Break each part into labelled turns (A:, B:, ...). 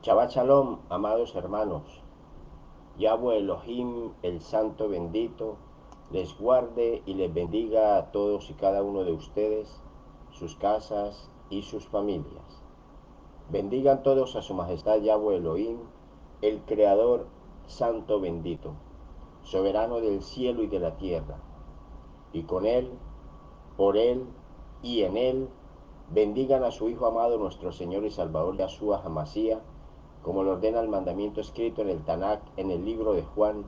A: Shabbat Shalom, amados hermanos. Yahweh Elohim, el Santo bendito, les guarde y les bendiga a todos y cada uno de ustedes, sus casas y sus familias. Bendigan todos a su majestad Yahweh Elohim, el Creador Santo bendito, soberano del cielo y de la tierra. Y con él, por él y en él, bendigan a su Hijo amado, nuestro Señor y Salvador Yahshua Hamashiach, como lo ordena el mandamiento escrito en el Tanakh, en el libro de Juan,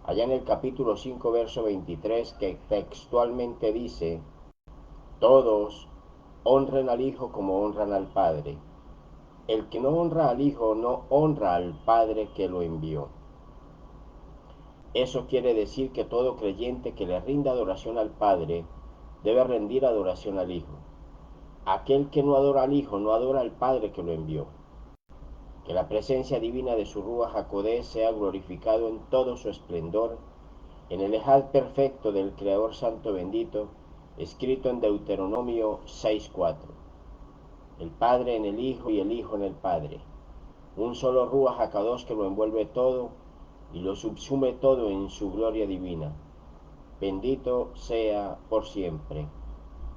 A: allá en el capítulo 5, verso 23, que textualmente dice: todos honren al Hijo como honran al Padre. El que no honra al Hijo no honra al Padre que lo envió. Eso quiere decir que todo creyente que le rinda adoración al Padre debe rendir adoración al Hijo. Aquel que no adora al Hijo no adora al Padre que lo envió. Que la presencia divina de su Ruach HaKodesh sea glorificado en todo su esplendor, en el Ejad perfecto del Creador Santo bendito, escrito en Deuteronomio 6:4. El Padre en el Hijo y el Hijo en el Padre. Un solo Ruach HaKadosh que lo envuelve todo y lo subsume todo en su gloria divina. Bendito sea por siempre.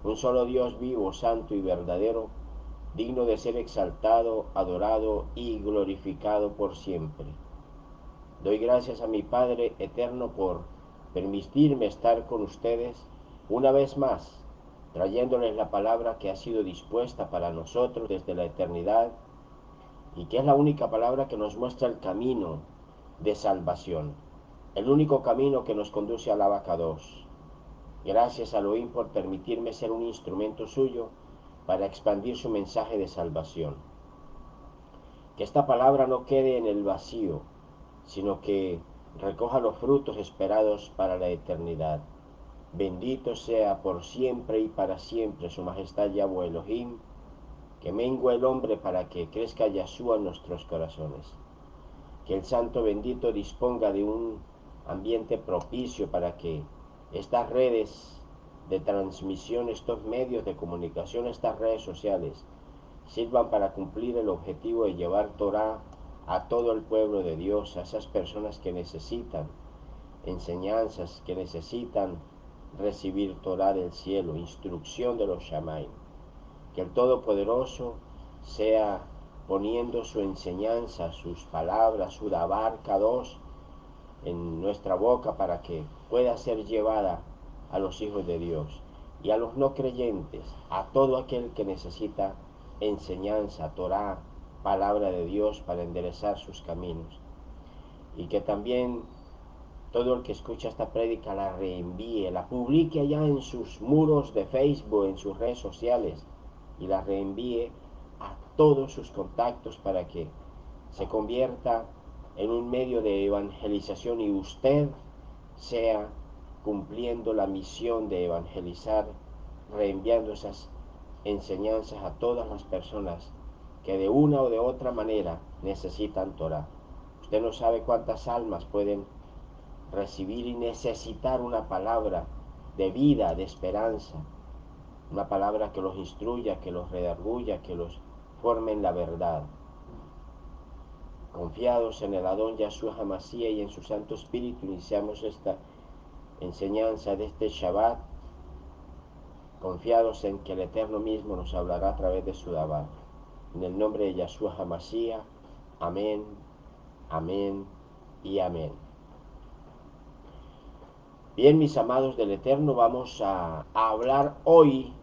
A: Un solo Dios vivo, santo y verdadero, digno de ser exaltado, adorado y glorificado por siempre. Doy gracias a mi Padre eterno por permitirme estar con ustedes una vez más, trayéndoles la palabra que ha sido dispuesta para nosotros desde la eternidad y que es la única palabra que nos muestra el camino de salvación, el único camino que nos conduce al Abacados. Gracias a Elohim por permitirme ser un instrumento suyo para expandir su mensaje de salvación. Que esta palabra no quede en el vacío, sino que recoja los frutos esperados para la eternidad. Bendito sea por siempre y para siempre su majestad Yahweh Elohim, que mengue el hombre para que crezca Yahshua en nuestros corazones. Que el Santo bendito disponga de un ambiente propicio para que estas redes de transmisión, estos medios de comunicación, estas redes sociales, sirvan para cumplir el objetivo de llevar Torah a todo el pueblo de Dios, a esas personas que necesitan enseñanzas, que necesitan recibir Torah del cielo, instrucción de los Shamaim. Que el Todopoderoso sea poniendo su enseñanza, sus palabras, su Dabar Kadosh en nuestra boca para que pueda ser llevada a los hijos de Dios y a los no creyentes, a todo aquel que necesita enseñanza, Torah, palabra de Dios para enderezar sus caminos. Y que también todo el que escucha esta prédica la reenvíe, la publique allá en sus muros de Facebook, en sus redes sociales, y la reenvíe a todos sus contactos para que se convierta en un medio de evangelización y usted sea cumpliendo la misión de evangelizar, reenviando esas enseñanzas a todas las personas que de una o de otra manera necesitan Torah. Usted no sabe cuántas almas pueden recibir y necesitar una palabra de vida, de esperanza, una palabra que los instruya, que los redarguya, que los forme en la verdad. Confiados en el Adón Yahshua Hamashiach y en su Santo Espíritu, iniciamos esta enseñanza de este Shabbat, confiados en que el Eterno mismo nos hablará a través de su Dabar. En el nombre de Yahshua Hamashiach, amén, amén y amén. Bien, mis amados del Eterno, vamos a hablar hoy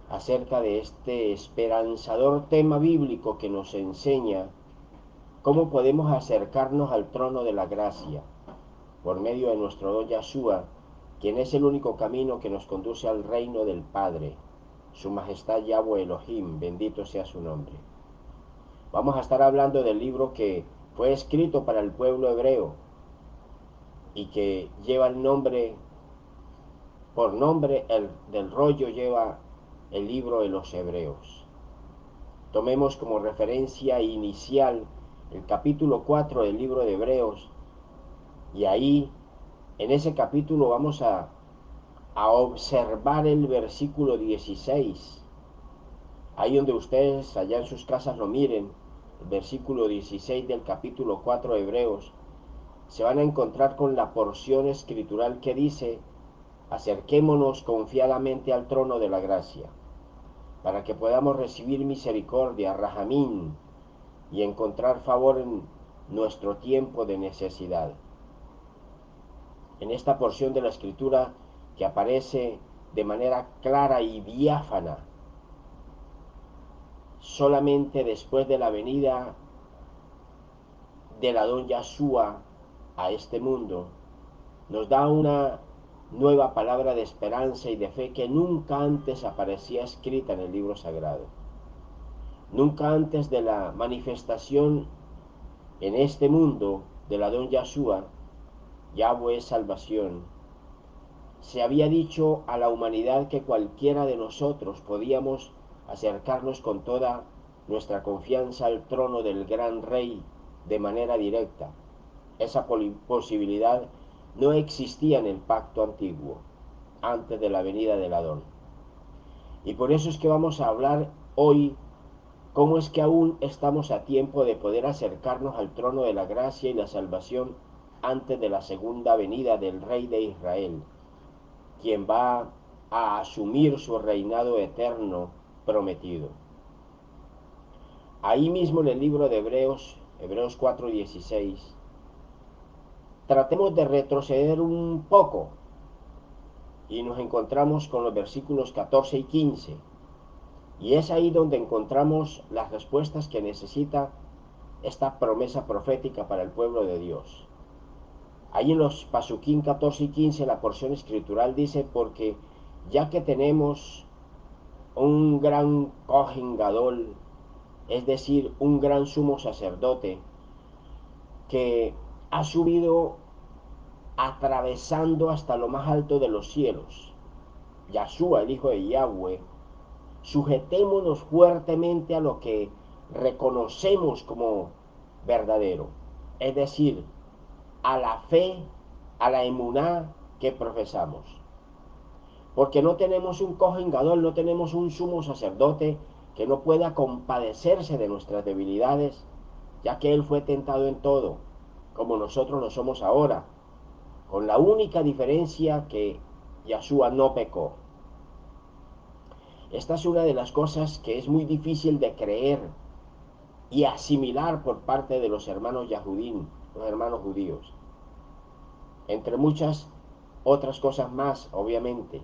A: acerca de este esperanzador tema bíblico que nos enseña cómo podemos acercarnos al trono de la gracia por medio de nuestro Don Yahshua, quien es el único camino que nos conduce al reino del Padre, su majestad Yahweh Elohim, bendito sea su nombre. Vamos a estar hablando del libro que fue escrito para el pueblo hebreo y que lleva el nombre, por nombre del rollo lleva el libro de los Hebreos. Tomemos como referencia inicial el capítulo 4 del libro de Hebreos y ahí en ese capítulo vamos a observar el versículo 16. Ahí donde ustedes allá en sus casas lo miren, el versículo 16 del capítulo 4 de Hebreos, se van a encontrar con la porción escritural que dice: acerquémonos confiadamente al trono de la gracia, para que podamos recibir misericordia, rajamín, y encontrar favor en nuestro tiempo de necesidad. En esta porción de la escritura que aparece de manera clara y diáfana solamente después de la venida del Adón Yahshua a este mundo, nos da una nueva palabra de esperanza y de fe que nunca antes aparecía escrita en el libro sagrado. Nunca antes de la manifestación en este mundo del Adón Yahshua, Yahweh es salvación, se había dicho a la humanidad que cualquiera de nosotros podíamos acercarnos con toda nuestra confianza al trono del gran rey de manera directa. Esa posibilidad no existía en el pacto antiguo, antes de la venida del Adón. Y por eso es que vamos a hablar hoy cómo es que aún estamos a tiempo de poder acercarnos al trono de la gracia y la salvación antes de la segunda venida del Rey de Israel, quien va a asumir su reinado eterno prometido. Ahí mismo en el libro de Hebreos, Hebreos 4:16, tratemos de retroceder un poco y nos encontramos con los versículos 14 y 15. Y es ahí donde encontramos las respuestas que necesita esta promesa profética para el pueblo de Dios. Ahí en los Pasuquín 14 y 15 la porción escritural dice: porque ya que tenemos un gran Kohen Gadol, es decir, un gran sumo sacerdote, que ha subido atravesando hasta lo más alto de los cielos, Yahshua, el Hijo de Yahweh, sujetémonos fuertemente a lo que reconocemos como verdadero, es decir, a la fe, a la emuná que profesamos. Porque no tenemos un Kohen Gadol, no tenemos un sumo sacerdote que no pueda compadecerse de nuestras debilidades, ya que Él fue tentado en todo, como nosotros lo somos ahora, con la única diferencia que Yahshua no pecó. Esta es una de las cosas que es muy difícil de creer y asimilar por parte de los hermanos Yahudim, los hermanos judíos, entre muchas otras cosas más, obviamente.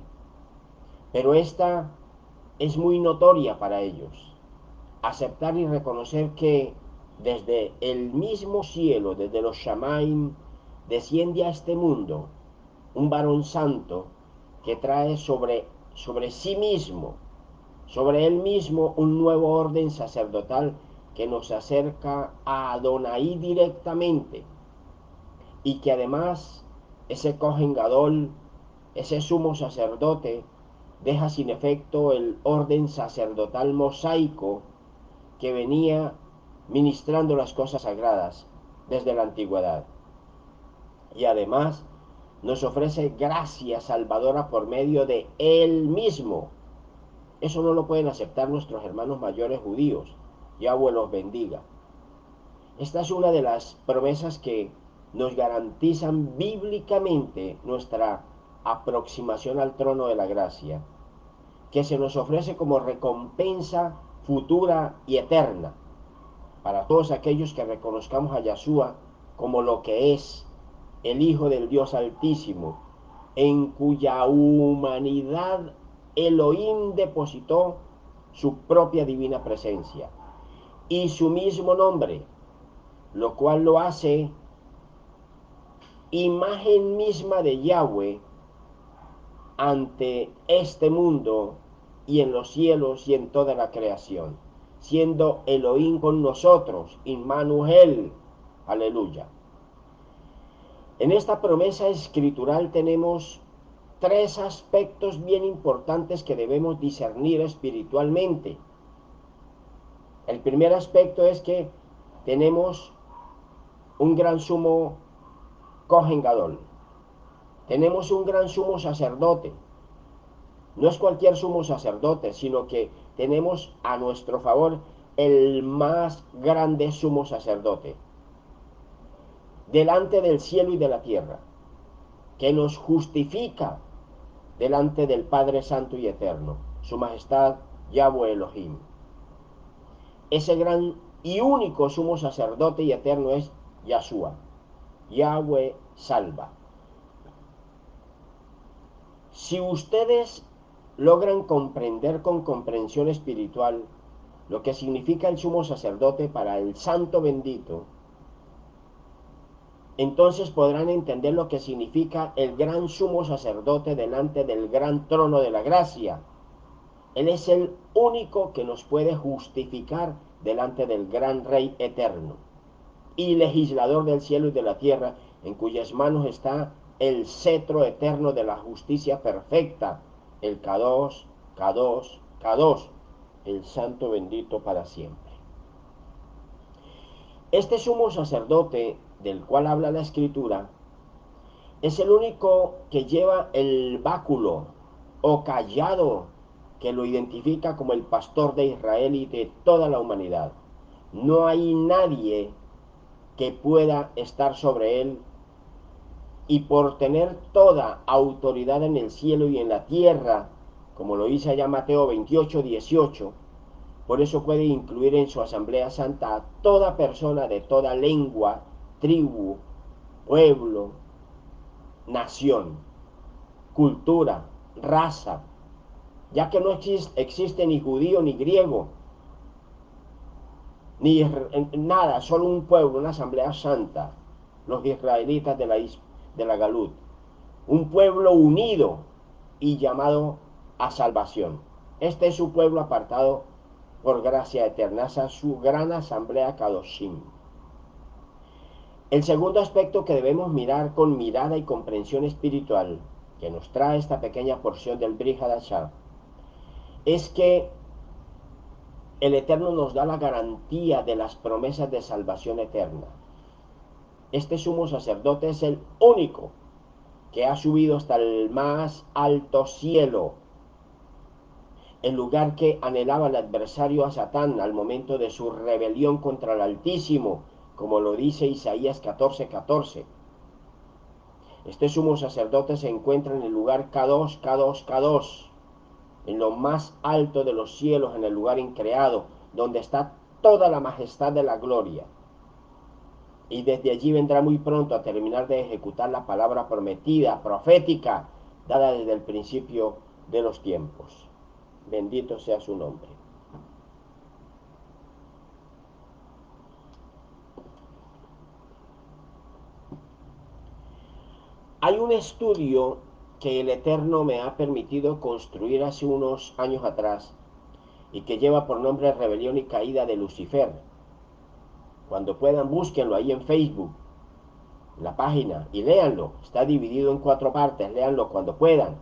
A: Pero esta es muy notoria para ellos. Aceptar y reconocer que desde el mismo cielo, desde los Shamaim, desciende a este mundo un varón santo que trae sobre sí mismo, sobre él mismo, un nuevo orden sacerdotal que nos acerca a Adonai directamente, y que además ese Kohen Gadol, ese sumo sacerdote, deja sin efecto el orden sacerdotal mosaico que venía ministrando las cosas sagradas desde la antigüedad. Y además nos ofrece gracia salvadora por medio de Él mismo. Eso no lo pueden aceptar nuestros hermanos mayores judíos. Yahweh los bendiga. Esta es una de las promesas que nos garantizan bíblicamente nuestra aproximación al trono de la gracia, que se nos ofrece como recompensa futura y eterna para todos aquellos que reconozcamos a Yahshua como lo que es el Hijo del Dios Altísimo, en cuya humanidad Elohim depositó su propia divina presencia y su mismo nombre, lo cual lo hace imagen misma de Yahweh ante este mundo y en los cielos y en toda la creación, siendo Elohim con nosotros, Immanuel, aleluya. En esta promesa escritural tenemos tres aspectos bien importantes que debemos discernir espiritualmente. El primer aspecto es que tenemos un gran sumo Kohen Gadol. Tenemos un gran sumo sacerdote. No es cualquier sumo sacerdote, sino que tenemos a nuestro favor el más grande sumo sacerdote, delante del cielo y de la tierra, que nos justifica delante del Padre Santo y Eterno, su majestad Yahweh Elohim. Ese gran y único sumo sacerdote y eterno es Yahshua. Yahweh salva. Si ustedes logran comprender con comprensión espiritual lo que significa el sumo sacerdote para el santo bendito, entonces podrán entender lo que significa el gran sumo sacerdote delante del gran trono de la gracia. Él es el único que nos puede justificar delante del gran Rey eterno y legislador del cielo y de la tierra, en cuyas manos está el cetro eterno de la justicia perfecta, el Kadosh, Kadosh, Kadosh, el santo bendito para siempre. Este sumo sacerdote del cual habla la Escritura es el único que lleva el báculo o cayado que lo identifica como el pastor de Israel y de toda la humanidad. No hay nadie que pueda estar sobre él, y por tener toda autoridad en el cielo y en la tierra, como lo dice allá Mateo 28:18, por eso puede incluir en su asamblea santa a toda persona de toda lengua, tribu, pueblo, nación, cultura, raza, ya que no existe ni judío ni griego, ni nada, solo un pueblo, una asamblea santa, los israelitas de la Galut, un pueblo unido y llamado a salvación. Este es su pueblo apartado por gracia eterna, esa es su gran asamblea Kadoshim. El segundo aspecto que debemos mirar con mirada y comprensión espiritual, que nos trae esta pequeña porción del Brit Hadashah, es que el Eterno nos da la garantía de las promesas de salvación eterna. Este sumo sacerdote es el único que ha subido hasta el más alto cielo, el lugar que anhelaba el adversario a Satán al momento de su rebelión contra el Altísimo, como lo dice Isaías 14:14. Este sumo sacerdote se encuentra en el lugar Kadosh, Kadosh, Kadosh, en lo más alto de los cielos, en el lugar increado, donde está toda la majestad de la gloria. Y desde allí vendrá muy pronto a terminar de ejecutar la palabra prometida, profética, dada desde el principio de los tiempos. Bendito sea su nombre. Hay un estudio que el Eterno me ha permitido construir hace unos años atrás y que lleva por nombre Rebelión y Caída de Lucifer. Cuando puedan, búsquenlo ahí en Facebook, la página, y léanlo. Está dividido en 4 partes, léanlo cuando puedan.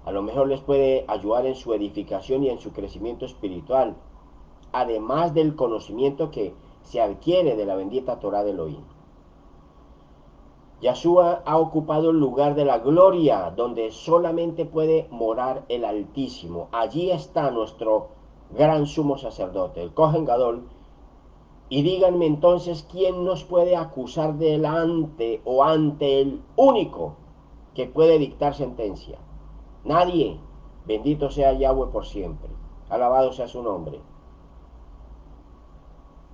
A: A lo mejor les puede ayudar en su edificación y en su crecimiento espiritual, además del conocimiento que se adquiere de la bendita Torah de Elohim. Yahshua ha ocupado el lugar de la gloria, donde solamente puede morar el Altísimo. Allí está nuestro gran sumo sacerdote, el Kohen Gadol. Y díganme entonces, ¿quién nos puede acusar delante o ante el único que puede dictar sentencia? Nadie. Bendito sea Yahweh por siempre. Alabado sea su nombre.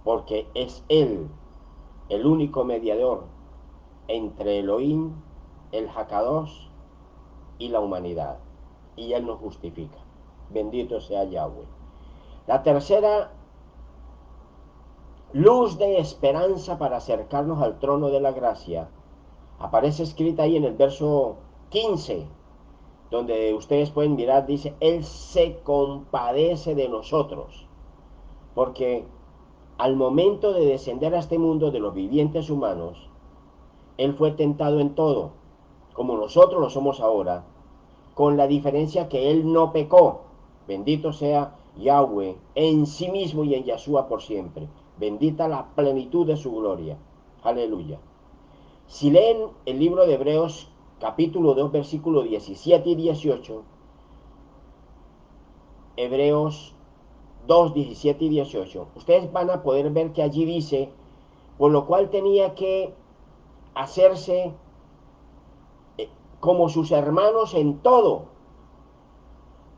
A: Porque es Él el único mediador entre Elohim, el Hakadosh y la humanidad. Y Él nos justifica. Bendito sea Yahweh. La tercera luz de esperanza para acercarnos al trono de la gracia aparece escrita ahí en el verso 15, donde ustedes pueden mirar, dice, Él se compadece de nosotros, porque al momento de descender a este mundo de los vivientes humanos, Él fue tentado en todo, como nosotros lo somos ahora, con la diferencia que Él no pecó. Bendito sea Yahweh en sí mismo y en Yahshua por siempre. Bendita la plenitud de su gloria. Aleluya. Si leen el libro de Hebreos capítulo 2 versículos 17 y 18, Hebreos 2, 17 y 18, ustedes van a poder ver que allí dice, por lo cual tenía que hacerse como sus hermanos en todo,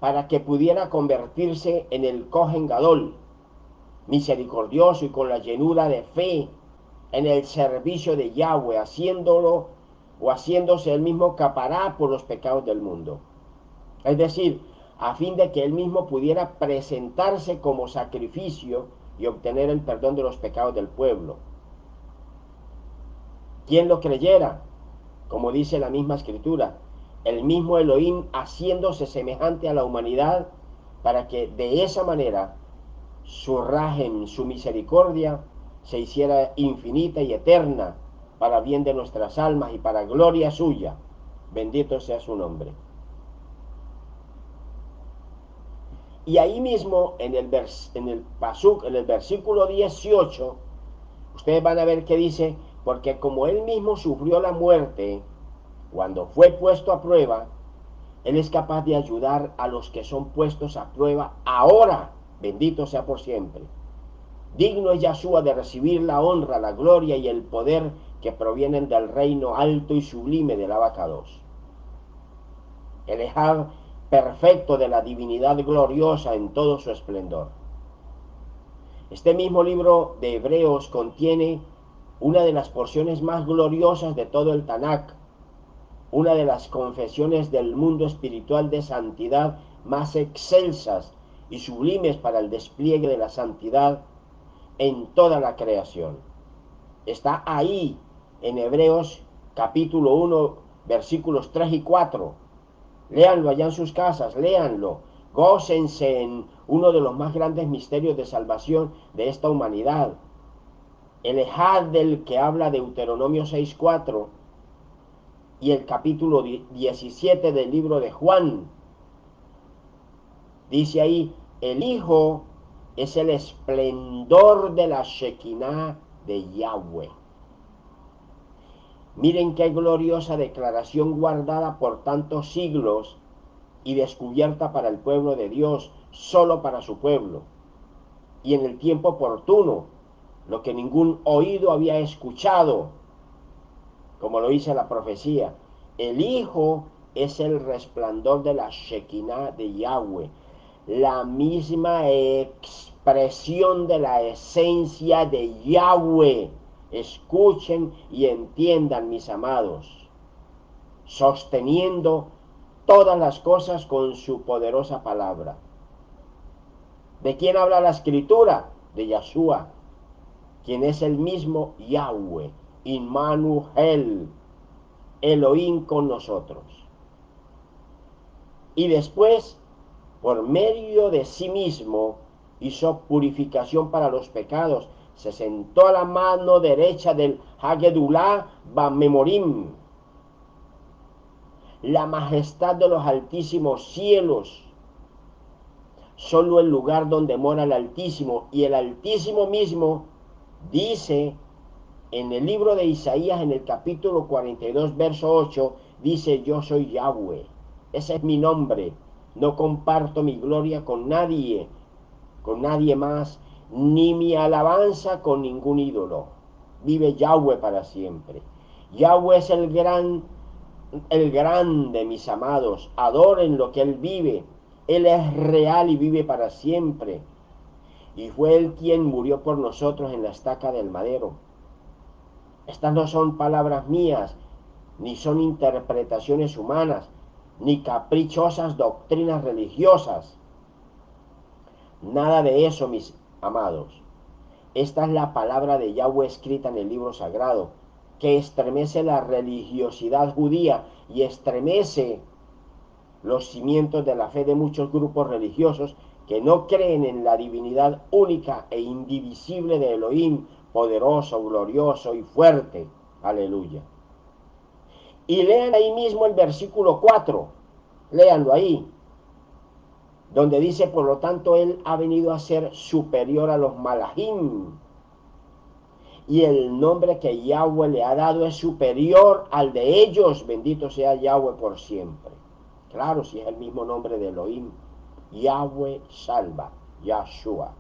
A: para que pudiera convertirse en el Cohen Gadol, misericordioso y con la llenura de fe en el servicio de Yahweh, haciéndolo o haciéndose él mismo capará por los pecados del mundo. Es decir, a fin de que él mismo pudiera presentarse como sacrificio y obtener el perdón de los pecados del pueblo. ¿Quién lo creyera? Como dice la misma escritura, el mismo Elohim haciéndose semejante a la humanidad para que de esa manera su rajem, su misericordia, se hiciera infinita y eterna para bien de nuestras almas y para gloria suya. Bendito sea su nombre. Y ahí mismo en el pasuk, en el versículo 18, ustedes van a ver que dice, porque como él mismo sufrió la muerte cuando fue puesto a prueba, él es capaz de ayudar a los que son puestos a prueba ahora. Bendito sea por siempre. Digno es Yahshua de recibir la honra, la gloria y el poder que provienen del reino alto y sublime del Abacados. El Ejad perfecto de la divinidad gloriosa en todo su esplendor. Este mismo libro de Hebreos contiene una de las porciones más gloriosas de todo el Tanakh, una de las confesiones del mundo espiritual de santidad más excelsas y sublimes para el despliegue de la santidad en toda la creación. Está ahí en Hebreos capítulo 1, versículos 3 y 4. Léanlo allá en sus casas, léanlo. Gócense en uno de los más grandes misterios de salvación de esta humanidad. El Ejad del que habla Deuteronomio 6:4 y el capítulo 17 del libro de Juan. Dice ahí, el Hijo es el esplendor de la Shekinah de Yahweh. Miren qué gloriosa declaración guardada por tantos siglos y descubierta para el pueblo de Dios, solo para su pueblo, y en el tiempo oportuno, lo que ningún oído había escuchado, como lo dice la profecía. El Hijo es el resplandor de la Shekinah de Yahweh, la misma expresión de la esencia de Yahweh. Escuchen y entiendan, mis amados, sosteniendo todas las cosas con su poderosa palabra. ¿De quién habla la escritura? De Yahshua, quien es el mismo Yahweh, Immanuel, Elohim con nosotros. Y después, por medio de sí mismo, hizo purificación para los pecados. Se sentó a la mano derecha del Hagedullah Bamemorim, la majestad de los altísimos cielos, solo el lugar donde mora el Altísimo. Y el Altísimo mismo dice en el libro de Isaías, en el capítulo 42, verso 8, dice, yo soy Yahweh, ese es mi nombre, no comparto mi gloria con nadie más, ni mi alabanza con ningún ídolo. Vive Yahweh para siempre. Yahweh es el grande, mis amados, adoren lo que Él vive. Él es real y vive para siempre. Y fue Él quien murió por nosotros en la estaca del madero. Estas no son palabras mías, ni son interpretaciones humanas, ni caprichosas doctrinas religiosas. Nada de eso, mis amados. Esta es la palabra de Yahweh escrita en el libro sagrado, que estremece la religiosidad judía y estremece los cimientos de la fe de muchos grupos religiosos que no creen en la divinidad única e indivisible de Elohim, poderoso, glorioso y fuerte. Aleluya. Y lean ahí mismo el versículo 4, léanlo ahí, donde dice, por lo tanto, Él ha venido a ser superior a los malahim, y el nombre que Yahweh le ha dado es superior al de ellos. Bendito sea Yahweh por siempre. Claro, si es el mismo nombre de Elohim. Yahweh salva. Yahshua.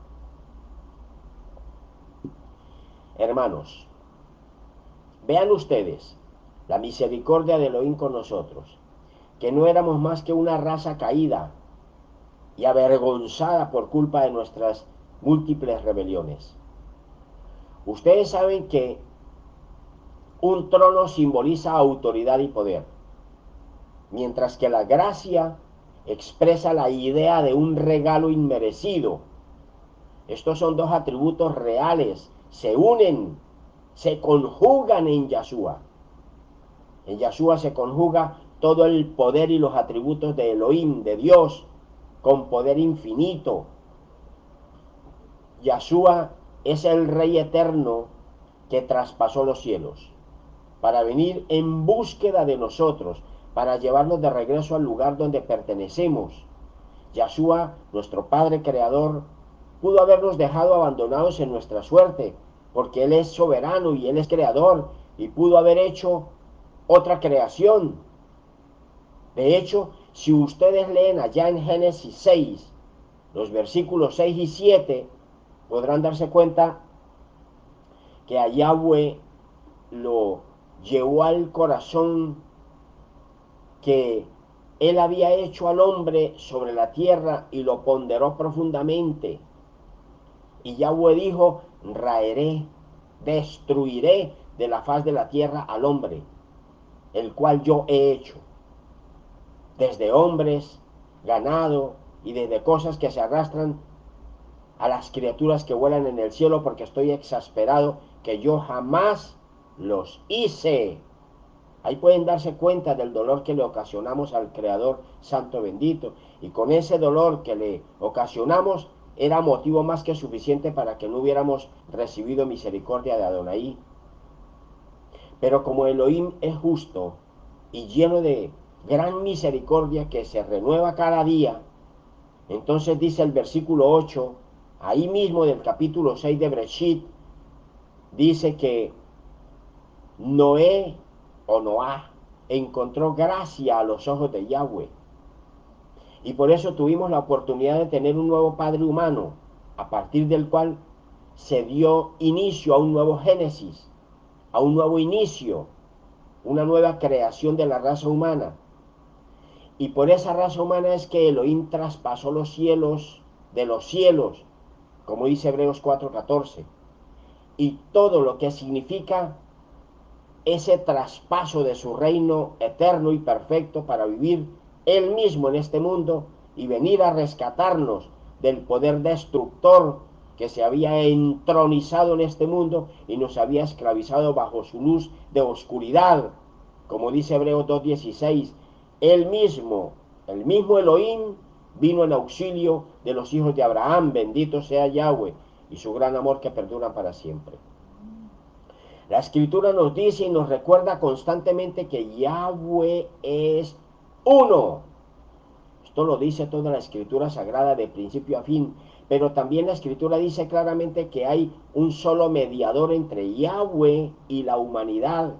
A: Hermanos, vean ustedes la misericordia de Elohim con nosotros, que no éramos más que una raza caída y avergonzada por culpa de nuestras múltiples rebeliones. Ustedes saben que un trono simboliza autoridad y poder, mientras que la gracia expresa la idea de un regalo inmerecido. Estos son dos atributos reales, se unen, se conjugan en Yahshua. En Yahshua se conjuga todo el poder y los atributos de Elohim, de Dios, con poder infinito. Yahshua es el Rey eterno que traspasó los cielos para venir en búsqueda de nosotros, para llevarnos de regreso al lugar donde pertenecemos. Yahshua, nuestro Padre Creador, pudo habernos dejado abandonados en nuestra suerte, porque Él es soberano y Él es creador, y pudo haber hecho otra creación. De hecho, si ustedes leen allá en Génesis 6, los versículos 6 y 7, podrán darse cuenta que a Yahweh lo llevó al corazón que Él había hecho al hombre sobre la tierra y lo ponderó profundamente. Y Yahweh dijo, raeré, destruiré de la faz de la tierra al hombre, el cual yo he hecho, desde hombres, ganado y desde cosas que se arrastran a las criaturas que vuelan en el cielo, porque estoy exasperado que yo jamás los hice. Ahí pueden darse cuenta del dolor que le ocasionamos al Creador Santo Bendito. Y con ese dolor que le ocasionamos era motivo más que suficiente para que no hubiéramos recibido misericordia de Adonai. Pero como Elohim es justo y lleno de gran misericordia que se renueva cada día, entonces dice el versículo 8, ahí mismo del capítulo 6 de Breshit, dice que Noé o Noah encontró gracia a los ojos de Yahweh. Y por eso tuvimos la oportunidad de tener un nuevo padre humano, a partir del cual se dio inicio a un nuevo Génesis, a un nuevo inicio, una nueva creación de la raza humana. Y por esa raza humana es que Elohim traspasó los cielos de los cielos, como dice Hebreos 4:14, y todo lo que significa ese traspaso de su reino eterno y perfecto para vivir Él mismo en este mundo y venir a rescatarnos del poder destructor que se había entronizado en este mundo y nos había esclavizado bajo su luz de oscuridad. Como dice Hebreos 2:16, Él mismo, el mismo Elohim, vino en auxilio de los hijos de Abraham, bendito sea Yahweh, y su gran amor que perdura para siempre. La escritura nos dice y nos recuerda constantemente que Yahweh es uno. Esto lo dice toda la escritura sagrada de principio a fin, pero también la escritura dice claramente que hay un solo mediador entre Yahweh y la humanidad.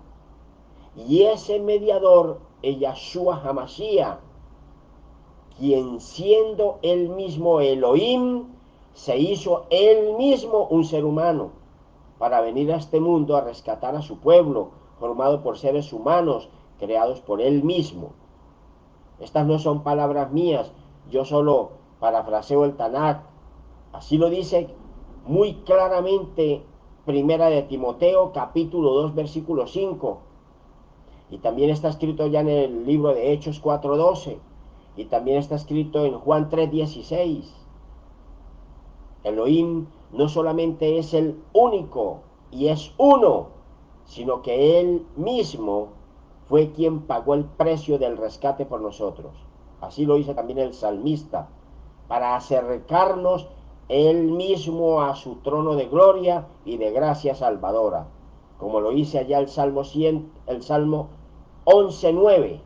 A: Y ese mediador es Yahshua HaMashiach, quien siendo él mismo Elohim, se hizo él mismo un ser humano para venir a este mundo a rescatar a su pueblo, formado por seres humanos, creados por él mismo. Estas no son palabras mías, yo solo parafraseo el Tanakh. Así lo dice muy claramente Primera de Timoteo, capítulo 2, versículo 5. Y también está escrito ya en el libro de Hechos 4:12. Y también está escrito en Juan 3:16. Elohim no solamente es el único y es uno, sino que Él mismo fue quien pagó el precio del rescate por nosotros. Así lo dice también el salmista, para acercarnos Él mismo a su trono de gloria y de gracia salvadora, como lo dice allá el Salmo 100, el Salmo 11:9.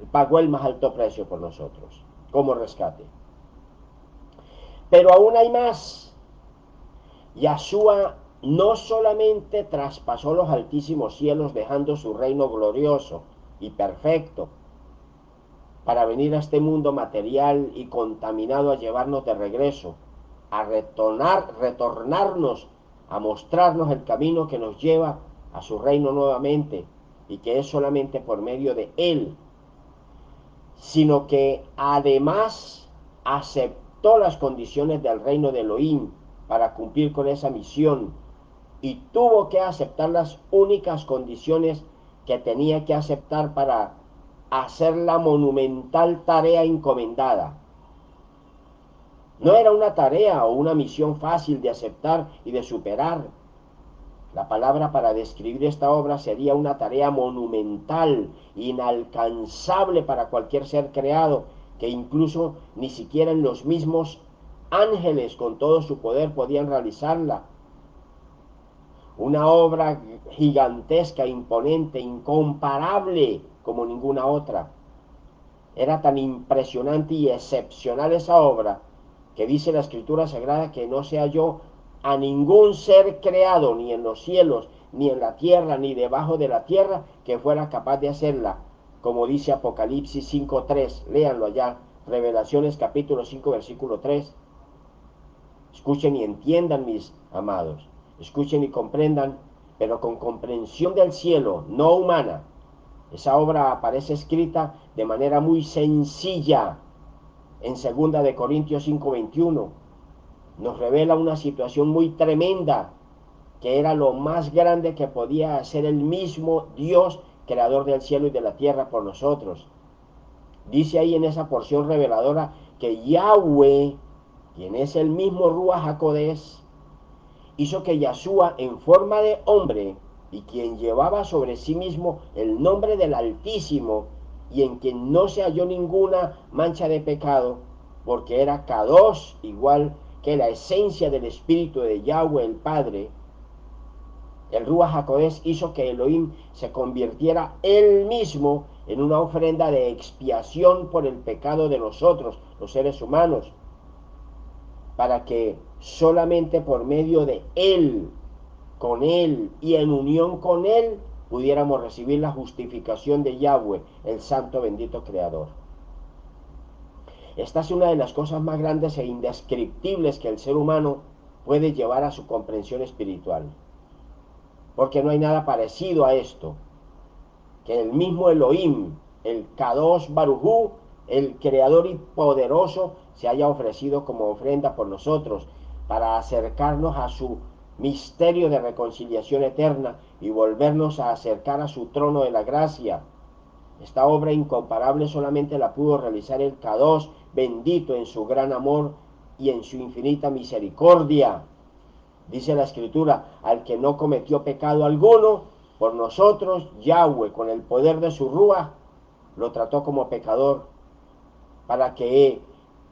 A: Él pagó el más alto precio por nosotros, como rescate. Pero aún hay más. Yahshua no solamente traspasó los altísimos cielos dejando su reino glorioso y perfecto para venir a este mundo material y contaminado a llevarnos de regreso, a retornarnos, a mostrarnos el camino que nos lleva a su reino nuevamente, y que es solamente por medio de Él, sino que además aceptó las condiciones del reino de Elohim para cumplir con esa misión, y tuvo que aceptar las únicas condiciones que tenía que aceptar para hacer la monumental tarea encomendada. No era una tarea o una misión fácil de aceptar y de superar. La palabra para describir esta obra sería una tarea monumental, inalcanzable para cualquier ser creado, que incluso ni siquiera en los mismos ángeles con todo su poder podían realizarla. Una obra gigantesca, imponente, incomparable como ninguna otra. Era tan impresionante y excepcional esa obra que dice la Escritura Sagrada que no se halló a ningún ser creado, ni en los cielos, ni en la tierra, ni debajo de la tierra, que fuera capaz de hacerla, como dice Apocalipsis 5:3. Léanlo allá, Revelaciones capítulo 5, versículo 3. Escuchen y entiendan, mis amados, escuchen y comprendan, pero con comprensión del cielo, no humana. Esa obra aparece escrita de manera muy sencilla en 2 Corintios 5:21. Nos revela una situación muy tremenda, que era lo más grande que podía hacer el mismo Dios, creador del cielo y de la tierra, por nosotros. Dice ahí en esa porción reveladora que Yahweh, quien es el mismo Ruach HaKodesh, hizo que Yahshua, en forma de hombre, y quien llevaba sobre sí mismo el nombre del Altísimo, y en quien no se halló ninguna mancha de pecado, porque era Kadosh, igual que la esencia del Espíritu de Yahweh el Padre, el Ruach HaKodesh hizo que Elohim se convirtiera él mismo en una ofrenda de expiación por el pecado de nosotros, los seres humanos, para que solamente por medio de él, con él y en unión con él, pudiéramos recibir la justificación de Yahweh, el santo bendito creador. Esta es una de las cosas más grandes e indescriptibles que el ser humano puede llevar a su comprensión espiritual, porque no hay nada parecido a esto, que el mismo Elohim, el Kadosh Barujú, el creador y poderoso, se haya ofrecido como ofrenda por nosotros, para acercarnos a su misterio de reconciliación eterna y volvernos a acercar a su trono de la gracia. Esta obra incomparable solamente la pudo realizar el Kadosh bendito en su gran amor y en su infinita misericordia. Dice la Escritura, al que no cometió pecado alguno, por nosotros Yahweh, con el poder de su Ruach, lo trató como pecador, para que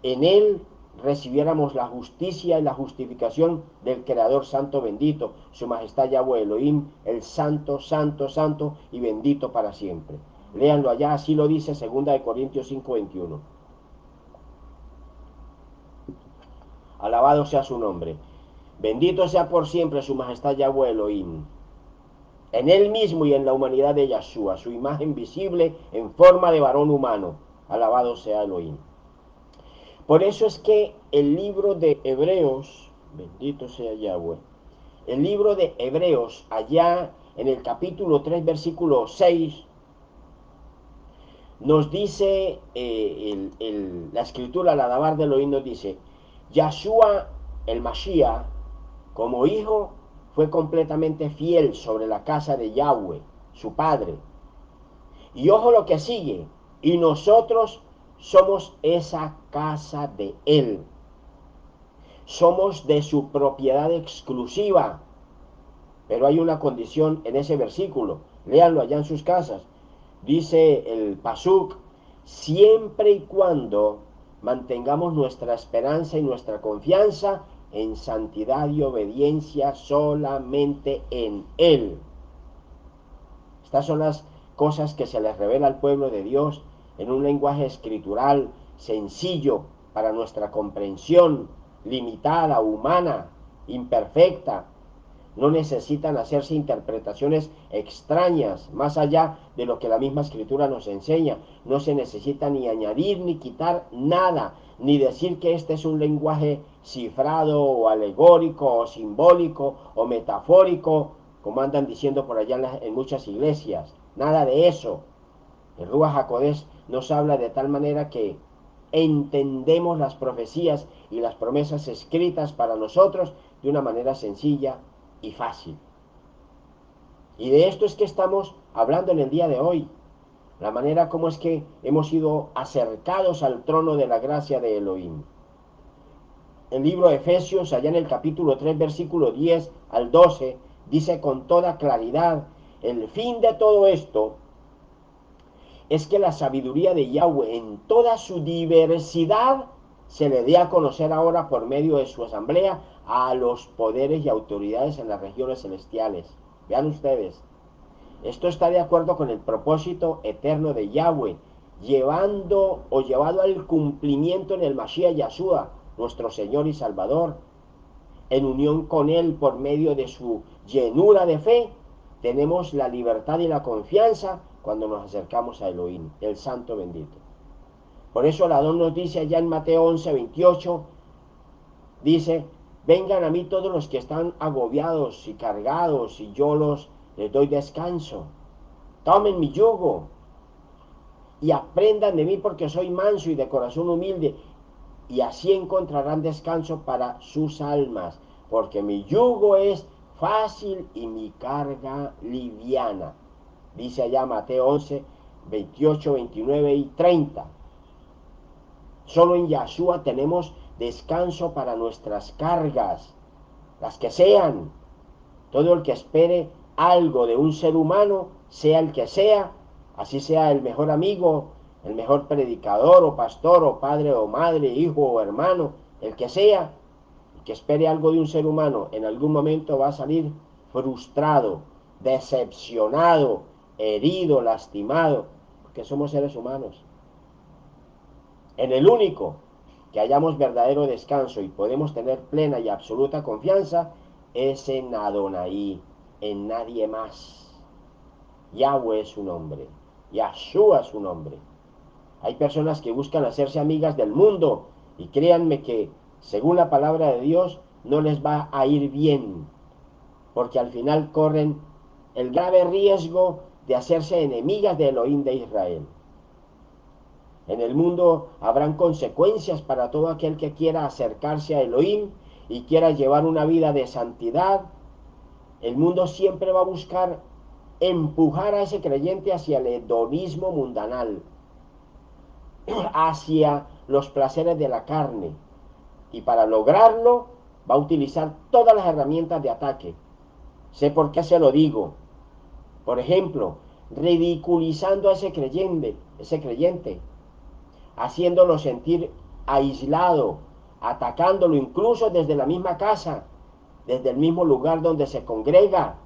A: en él recibiéramos la justicia y la justificación del Creador Santo bendito, su majestad Yahweh Elohim, el Santo, Santo, Santo y bendito para siempre. Léanlo allá, así lo dice 2 Corintios 5:21. Alabado sea su nombre. Bendito sea por siempre su majestad Yahweh Elohim, en él mismo y en la humanidad de Yahshua, su imagen visible en forma de varón humano. Alabado sea Elohim. Por eso es que el libro de Hebreos, bendito sea Yahweh, el libro de Hebreos, allá en el capítulo 3, versículo 6, nos dice, la escritura, la Dabar de Elohim nos dice, Yahshua el Mashiach, como hijo, fue completamente fiel sobre la casa de Yahweh, su padre. Y ojo lo que sigue, y nosotros somos esa casa de él. Somos de su propiedad exclusiva. Pero hay una condición en ese versículo. Léanlo allá en sus casas. Dice el Pasuk, siempre y cuando mantengamos nuestra esperanza y nuestra confianza en santidad y obediencia solamente en Él. Estas son las cosas que se les revela al pueblo de Dios en un lenguaje escritural sencillo para nuestra comprensión, limitada, humana, imperfecta, No necesitan hacerse interpretaciones extrañas, más allá de lo que la misma escritura nos enseña. No se necesita ni añadir ni quitar nada, ni decir que este es un lenguaje cifrado o alegórico o simbólico o metafórico, como andan diciendo por allá en muchas iglesias. Nada de eso. El Ruach HaKodesh nos habla de tal manera que entendemos las profecías y las promesas escritas para nosotros de una manera sencilla y fácil. Y de esto es que estamos hablando en el día de hoy. La manera como es que hemos sido acercados al trono de la gracia de Elohim. El libro de Efesios, allá en el capítulo 3, versículo 10 al 12, dice con toda claridad, el fin de todo esto es que la sabiduría de Yahweh en toda su diversidad se le dé a conocer ahora por medio de su asamblea a los poderes y autoridades en las regiones celestiales. Vean ustedes, esto está de acuerdo con el propósito eterno de Yahweh, llevado al cumplimiento en el Mashiach Yahshua, nuestro Señor y Salvador. En unión con Él por medio de su llenura de fe, tenemos la libertad y la confianza cuando nos acercamos a Elohim, el Santo bendito. Por eso el Adón nos dice allá en Mateo 11:28, dice, vengan a mí todos los que están agobiados y cargados y yo les doy descanso. Tomen mi yugo y aprendan de mí porque soy manso y de corazón humilde, y así encontrarán descanso para sus almas, porque mi yugo es fácil y mi carga liviana. Dice allá Mateo 11, 28, 29 y 30. Solo en Yahshua tenemos descanso para nuestras cargas, las que sean. Todo el que espere algo de un ser humano, sea el que sea, así sea el mejor amigo, el mejor predicador o pastor o padre o madre, hijo o hermano, el que espere algo de un ser humano, en algún momento va a salir frustrado, decepcionado, herido, lastimado, porque somos seres humanos. En el único que hayamos verdadero descanso y podemos tener plena y absoluta confianza es en Adonai, en nadie más. Yahweh es su nombre, Yahshua es su nombre. Hay personas que buscan hacerse amigas del mundo y créanme que, según la palabra de Dios, no les va a ir bien, porque al final corren el grave riesgo de hacerse enemigas de Elohim de Israel. En el mundo habrán consecuencias para todo aquel que quiera acercarse a Elohim y quiera llevar una vida de santidad. El mundo siempre va a buscar empujar a ese creyente hacia el hedonismo mundanal, hacia los placeres de la carne. Y para lograrlo va a utilizar todas las herramientas de ataque. Sé por qué se lo digo. Por ejemplo, ridiculizando a ese creyente, haciéndolo sentir aislado, atacándolo incluso desde la misma casa, desde el mismo lugar donde se congrega,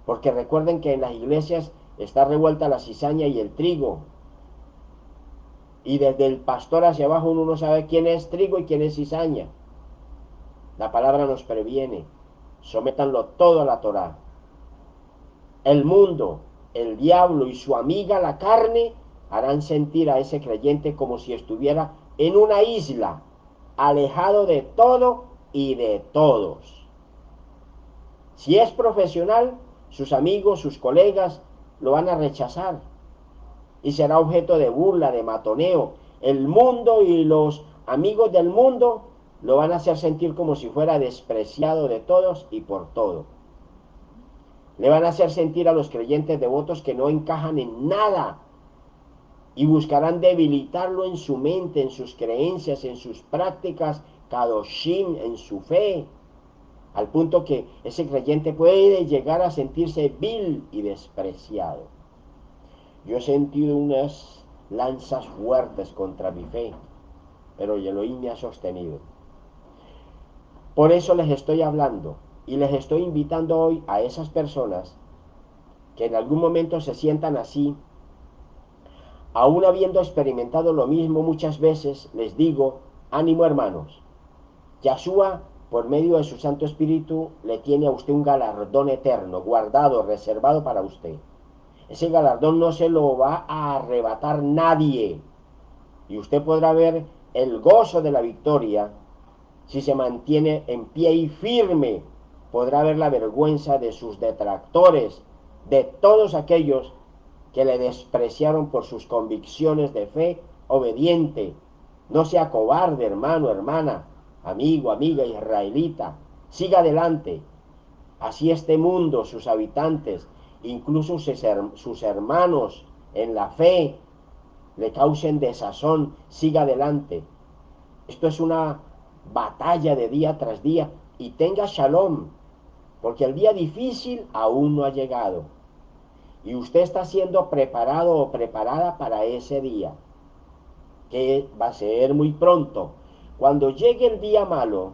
A: porque recuerden que en las iglesias está revuelta la cizaña y el trigo, y desde el pastor hacia abajo uno no sabe quién es trigo y quién es cizaña. La palabra nos previene, sométanlo todo a la Torá. El mundo, el diablo y su amiga la carne harán sentir a ese creyente como si estuviera en una isla, alejado de todo y de todos. Si es profesional, sus amigos, sus colegas lo van a rechazar y será objeto de burla, de matoneo. El mundo y los amigos del mundo lo van a hacer sentir como si fuera despreciado de todos y por todo. Le van a hacer sentir a los creyentes devotos que no encajan en nada y buscarán debilitarlo en su mente, en sus creencias, en sus prácticas, kadoshim, en su fe, al punto que ese creyente puede llegar a sentirse vil y despreciado. Yo he sentido unas lanzas fuertes contra mi fe, pero Elohim me ha sostenido. Por eso les estoy hablando y les estoy invitando hoy a esas personas que en algún momento se sientan así, aún habiendo experimentado lo mismo muchas veces, les digo, ánimo hermanos, Yahshua por medio de su Santo Espíritu, le tiene a usted un galardón eterno, guardado, reservado para usted. Ese galardón no se lo va a arrebatar nadie. Y usted podrá ver el gozo de la victoria si se mantiene en pie y firme. Podrá ver la vergüenza de sus detractores, de todos aquellos que le despreciaron por sus convicciones de fe obediente. No sea cobarde, hermano, hermana, amigo, amiga israelita. Siga adelante. Así este mundo, sus habitantes, incluso sus hermanos en la fe, le causen desazón, siga adelante. Esto es una batalla de día tras día y tenga shalom, porque el día difícil aún no ha llegado y usted está siendo preparado o preparada para ese día, que va a ser muy pronto. Cuando llegue el día malo,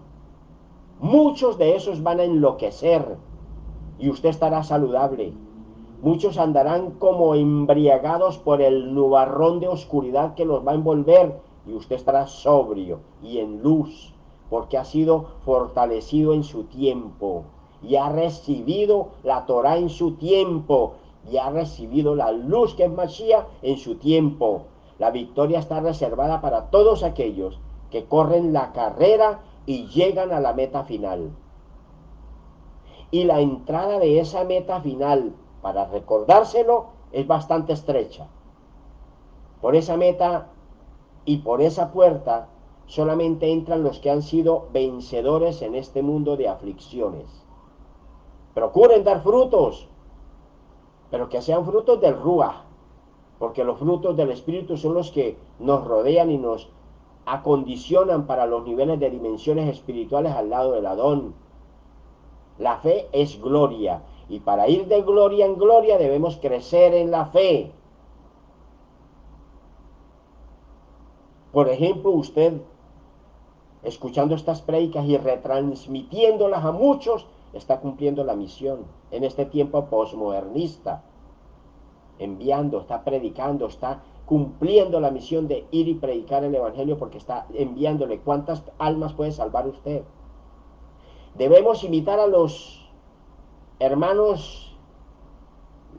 A: muchos de esos van a enloquecer y usted estará saludable. Muchos andarán como embriagados por el nubarrón de oscuridad que los va a envolver y usted estará sobrio y en luz, porque ha sido fortalecido en su tiempo y ha recibido la Torah en su tiempo y ha recibido la luz que es Mashiach en su tiempo. La victoria está reservada para todos aquellos que corren la carrera y llegan a la meta final. Y la entrada de esa meta final, para recordárselo, es bastante estrecha. Por esa meta y por esa puerta solamente entran los que han sido vencedores en este mundo de aflicciones. Procuren dar frutos, pero que sean frutos del Ruach, porque los frutos del Espíritu son los que nos rodean y nos acondicionan para los niveles de dimensiones espirituales al lado del Adón. La fe es gloria y para ir de gloria en gloria debemos crecer en la fe. Por ejemplo, usted escuchando estas predicas y retransmitiéndolas a muchos, está cumpliendo la misión en este tiempo posmodernista, enviando, está predicando, está cumpliendo la misión de ir y predicar el Evangelio porque está enviándole. ¿Cuántas almas puede salvar usted? Debemos imitar a los hermanos,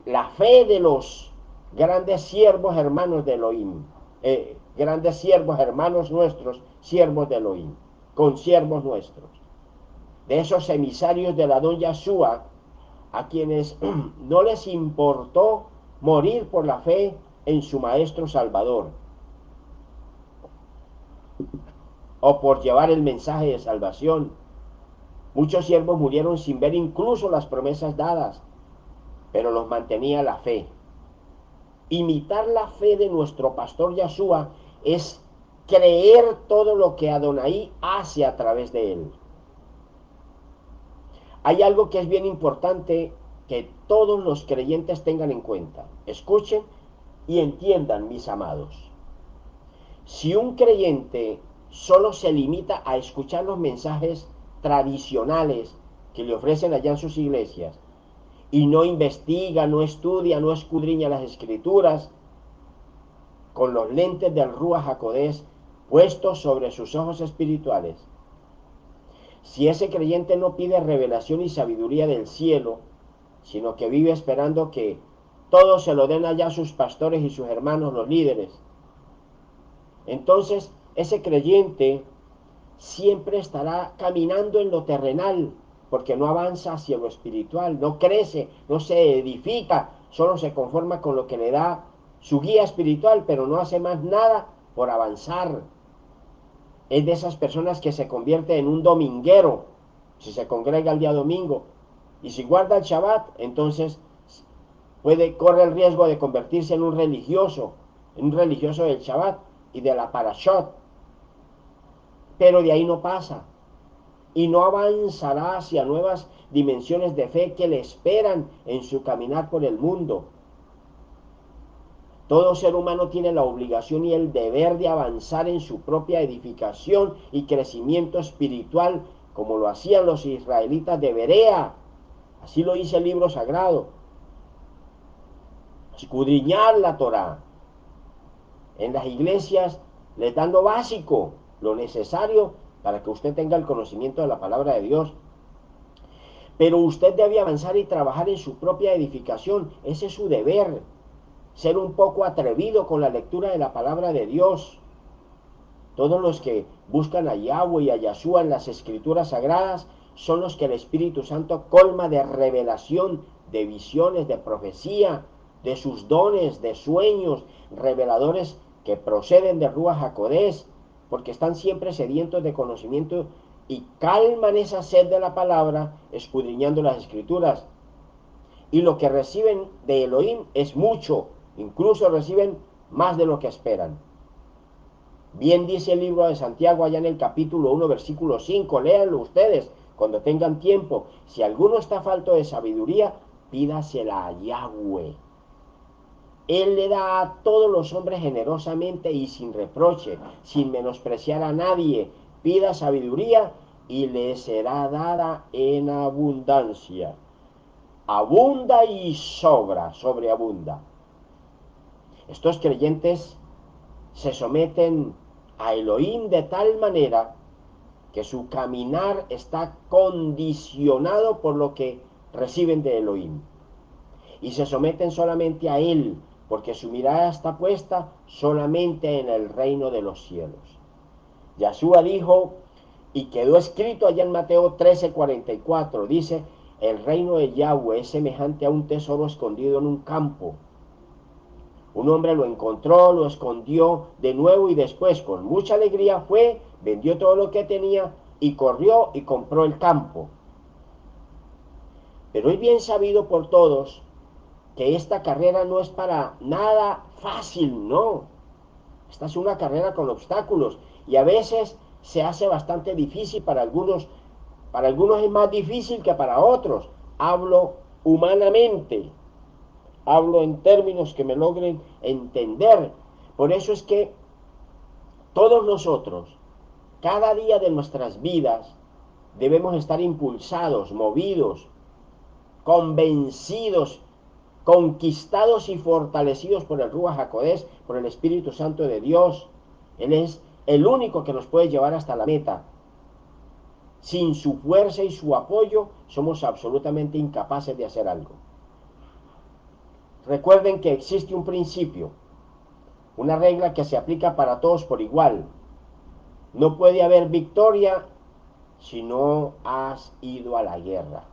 A: la fe de los grandes siervos hermanos de Elohim, grandes siervos hermanos nuestros, siervos de Elohim, consiervos nuestros, de esos emisarios de la don Yahshua, a quienes no les importó morir por la fe en su Maestro Salvador, o por llevar el mensaje de salvación. Muchos siervos murieron sin ver incluso las promesas dadas, pero los mantenía la fe. Imitar la fe de nuestro pastor Yahshua es creer todo lo que Adonai hace a través de él. Hay algo que es bien importante que todos los creyentes tengan en cuenta. Escuchen y entiendan, mis amados. Si un creyente solo se limita a escuchar los mensajes tradicionales que le ofrecen allá en sus iglesias y no investiga, no estudia, no escudriña las escrituras con los lentes del Ruach HaKodesh puestos sobre sus ojos espirituales, si ese creyente no pide revelación y sabiduría del cielo, sino que vive esperando que todo se lo den allá sus pastores y sus hermanos, los líderes, entonces ese creyente siempre estará caminando en lo terrenal, porque no avanza hacia lo espiritual, no crece, no se edifica, solo se conforma con lo que le da su guía espiritual, pero no hace más nada por avanzar. Es de esas personas que se convierte en un dominguero, si se congrega el día domingo, y si guarda el Shabbat, entonces corre el riesgo de convertirse en un religioso del Shabbat y de la Parashot, pero de ahí no pasa y no avanzará hacia nuevas dimensiones de fe que le esperan en su caminar por el mundo. Todo ser humano tiene la obligación y el deber de avanzar en su propia edificación y crecimiento espiritual, como lo hacían los israelitas de Berea. Así lo dice el libro sagrado. Escudriñar la Torah. En las iglesias les dan lo básico, lo necesario, para que usted tenga el conocimiento de la palabra de Dios. Pero usted debe avanzar y trabajar en su propia edificación. Ese es su deber. Ser un poco atrevido con la lectura de la palabra de Dios. Todos los que buscan a Yahweh y a Yahshua en las escrituras sagradas son los que el Espíritu Santo colma de revelación, de visiones, de profecía, de sus dones, de sueños, reveladores que proceden de Ruach HaKodesh, porque están siempre sedientos de conocimiento y calman esa sed de la palabra escudriñando las escrituras. Y lo que reciben de Elohim es mucho, incluso reciben más de lo que esperan. Bien dice el libro de Santiago allá en el capítulo 1, versículo 5, léanlo ustedes cuando tengan tiempo. Si alguno está falto de sabiduría, pídasela a Yahweh. Él le da a todos los hombres generosamente y sin reproche, sin menospreciar a nadie. Pida sabiduría y le será dada en abundancia. Abunda y sobra, sobreabunda. Estos creyentes se someten a Elohim de tal manera que su caminar está condicionado por lo que reciben de Elohim. Y se someten solamente a Él, porque su mirada está puesta solamente en el reino de los cielos. Yahshua dijo, y quedó escrito allá en Mateo 13:44, dice, el reino de Yahweh es semejante a un tesoro escondido en un campo. Un hombre lo encontró, lo escondió de nuevo y después con mucha alegría fue, vendió todo lo que tenía y corrió y compró el campo. Pero es bien sabido por todos que esta carrera no es para nada fácil, no. Esta es una carrera con obstáculos y a veces se hace bastante difícil para algunos es más difícil que para otros. Hablo humanamente, hablo en términos que me logren entender. Por eso es que todos nosotros, cada día de nuestras vidas, debemos estar impulsados, movidos, convencidos, conquistados y fortalecidos por el Ruach HaKodesh, por el Espíritu Santo de Dios. Él es el único que nos puede llevar hasta la meta. Sin su fuerza y su apoyo, somos absolutamente incapaces de hacer algo. Recuerden que existe un principio, una regla que se aplica para todos por igual. No puede haber victoria si no has ido a la guerra.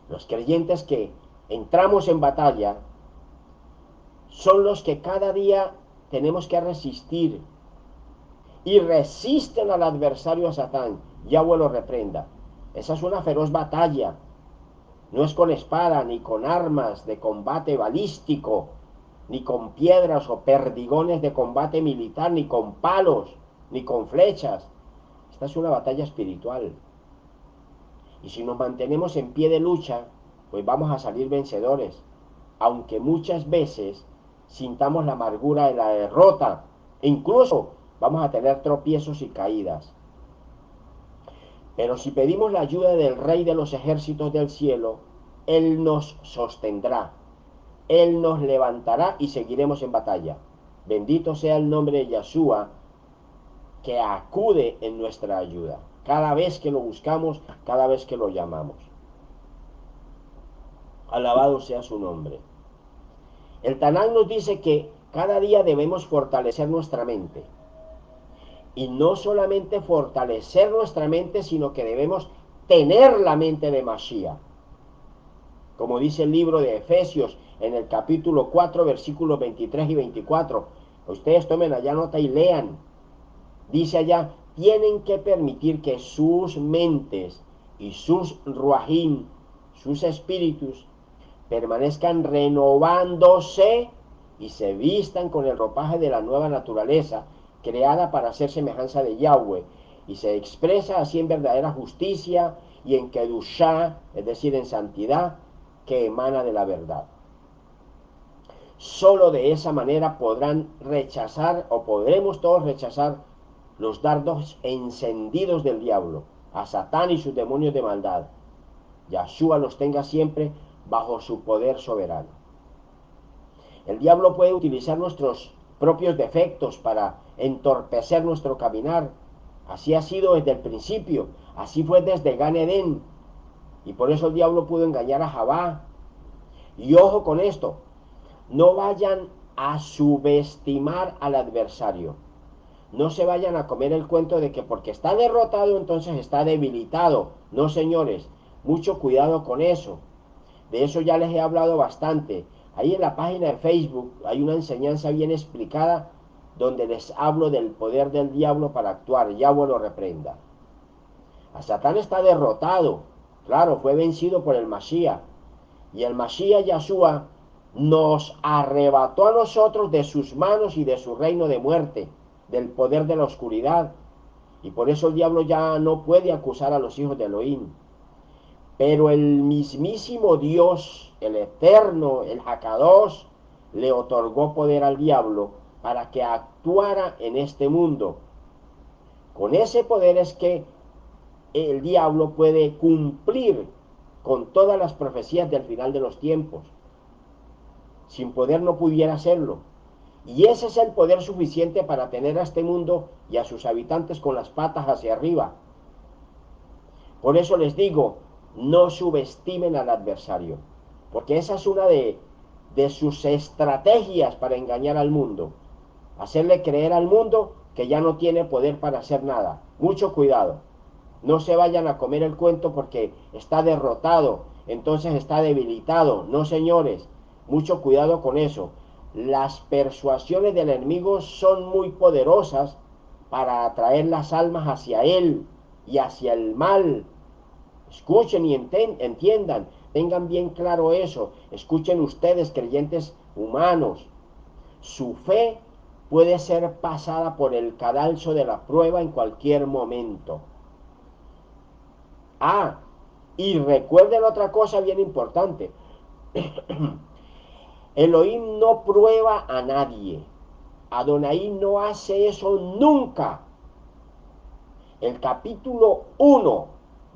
A: Los creyentes que entramos en batalla son los que cada día tenemos que resistir y resisten al adversario, a Satán. Yahweh lo reprenda. Esa es una feroz batalla. No es con espada ni con armas de combate balístico, ni con piedras o perdigones de combate militar, ni con palos, ni con flechas. Esta es una batalla espiritual. Y si nos mantenemos en pie de lucha, pues vamos a salir vencedores, aunque muchas veces sintamos la amargura de la derrota, e incluso vamos a tener tropiezos y caídas. Pero si pedimos la ayuda del Rey de los ejércitos del cielo, Él nos sostendrá, Él nos levantará y seguiremos en batalla. Bendito sea el nombre de Yahshua, que acude en nuestra ayuda, cada vez que lo buscamos, cada vez que lo llamamos. Alabado sea su nombre. El Tanán nos dice que cada día debemos fortalecer nuestra mente. Y no solamente fortalecer nuestra mente, sino que debemos tener la mente de Mashiach. Como dice el libro de Efesios en el capítulo 4, versículos 23 y 24. Ustedes tomen allá nota y lean. Dice allá, tienen que permitir que sus mentes y sus ruajim, sus espíritus, permanezcan renovándose y se vistan con el ropaje de la nueva naturaleza, creada para ser semejanza de Yahweh, y se expresa así en verdadera justicia y en kedushá, es decir, en santidad, que emana de la verdad. Solo de esa manera podrán rechazar, o podremos todos rechazar, los dardos encendidos del diablo, a Satán y sus demonios de maldad. Yahshua los tenga siempre bajo su poder soberano. El diablo puede utilizar nuestros propios defectos para entorpecer nuestro caminar, Así ha sido desde el principio, así fue desde Gan Edén. Y por eso el diablo pudo engañar a Javá. Y ojo con esto, no vayan a subestimar al adversario. No se vayan a comer el cuento de que porque está derrotado entonces está debilitado. No, señores, mucho cuidado con eso. De eso ya les he hablado bastante. Ahí en la página de Facebook hay una enseñanza bien explicada donde les hablo del poder del diablo para actuar. Yahweh lo reprenda. A Satán está derrotado. Claro, fue vencido por el Mashiach. Y el Mashiach Yahshua nos arrebató a nosotros de sus manos y de su reino de muerte, del poder de la oscuridad. Y por eso el diablo ya no puede acusar a los hijos de Elohim. Pero el mismísimo Dios, el eterno, el Hakadosh, le otorgó poder al diablo para que actuara en este mundo. Con ese poder es que el diablo puede cumplir con todas las profecías del final de los tiempos. Sin poder no pudiera hacerlo. Y ese es el poder suficiente para tener a este mundo y a sus habitantes con las patas hacia arriba. Por eso les digo, no subestimen al adversario, porque esa es una de sus estrategias para engañar al mundo. Hacerle creer al mundo que ya no tiene poder para hacer nada. Mucho cuidado. No se vayan a comer el cuento porque está derrotado, entonces está debilitado. No, señores, mucho cuidado con eso. Las persuasiones del enemigo son muy poderosas para atraer las almas hacia él y hacia el mal. Escuchen y entiendan, tengan bien claro eso. Escuchen ustedes, creyentes humanos. Su fe puede ser pasada por el cadalso de la prueba en cualquier momento. Ah, y recuerden otra cosa bien importante. Elohim no prueba a nadie. Adonai no hace eso nunca. El capítulo 1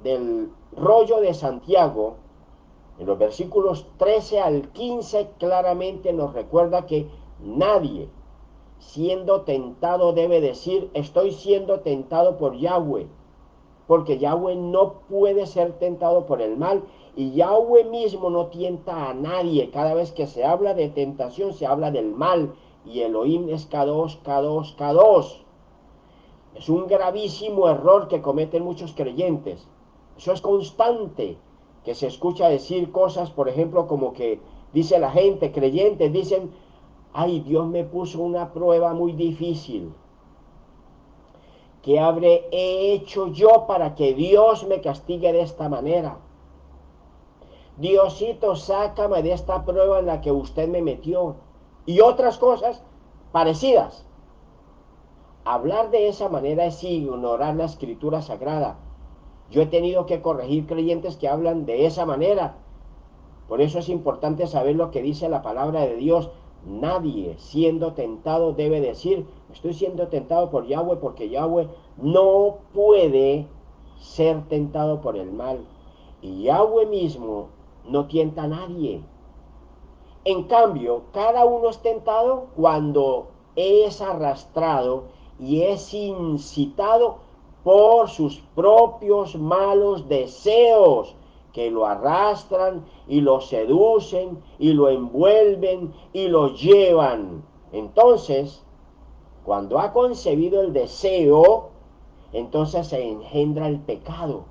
A: del rollo de Santiago, en los versículos 13 al 15, claramente nos recuerda que nadie siendo tentado debe decir, estoy siendo tentado por Yahweh, porque Yahweh no puede ser tentado por el mal y Yahweh mismo no tienta a nadie. Cada vez que se habla de tentación se habla del mal y Elohim es Kadosh, Kadosh, Kadosh. Es un gravísimo error que cometen muchos creyentes. Eso es constante, que se escucha decir cosas, por ejemplo, como que dice la gente, creyentes, dicen, ay, Dios me puso una prueba muy difícil. ¿Qué habré hecho yo para que Dios me castigue de esta manera? Diosito, sácame de esta prueba en la que usted me metió. Y otras cosas parecidas. Hablar de esa manera es ignorar la escritura sagrada. Yo he tenido que corregir creyentes que hablan de esa manera. Por eso es importante saber lo que dice la palabra de Dios. Nadie siendo tentado debe decir, estoy siendo tentado por Yahweh, porque Yahweh no puede ser tentado por el mal. Y Yahweh mismo no tienta a nadie. En cambio, cada uno es tentado cuando es arrastrado y es incitado por sus propios malos deseos que lo arrastran y lo seducen y lo envuelven y lo llevan. Entonces, cuando ha concebido el deseo, entonces se engendra el pecado.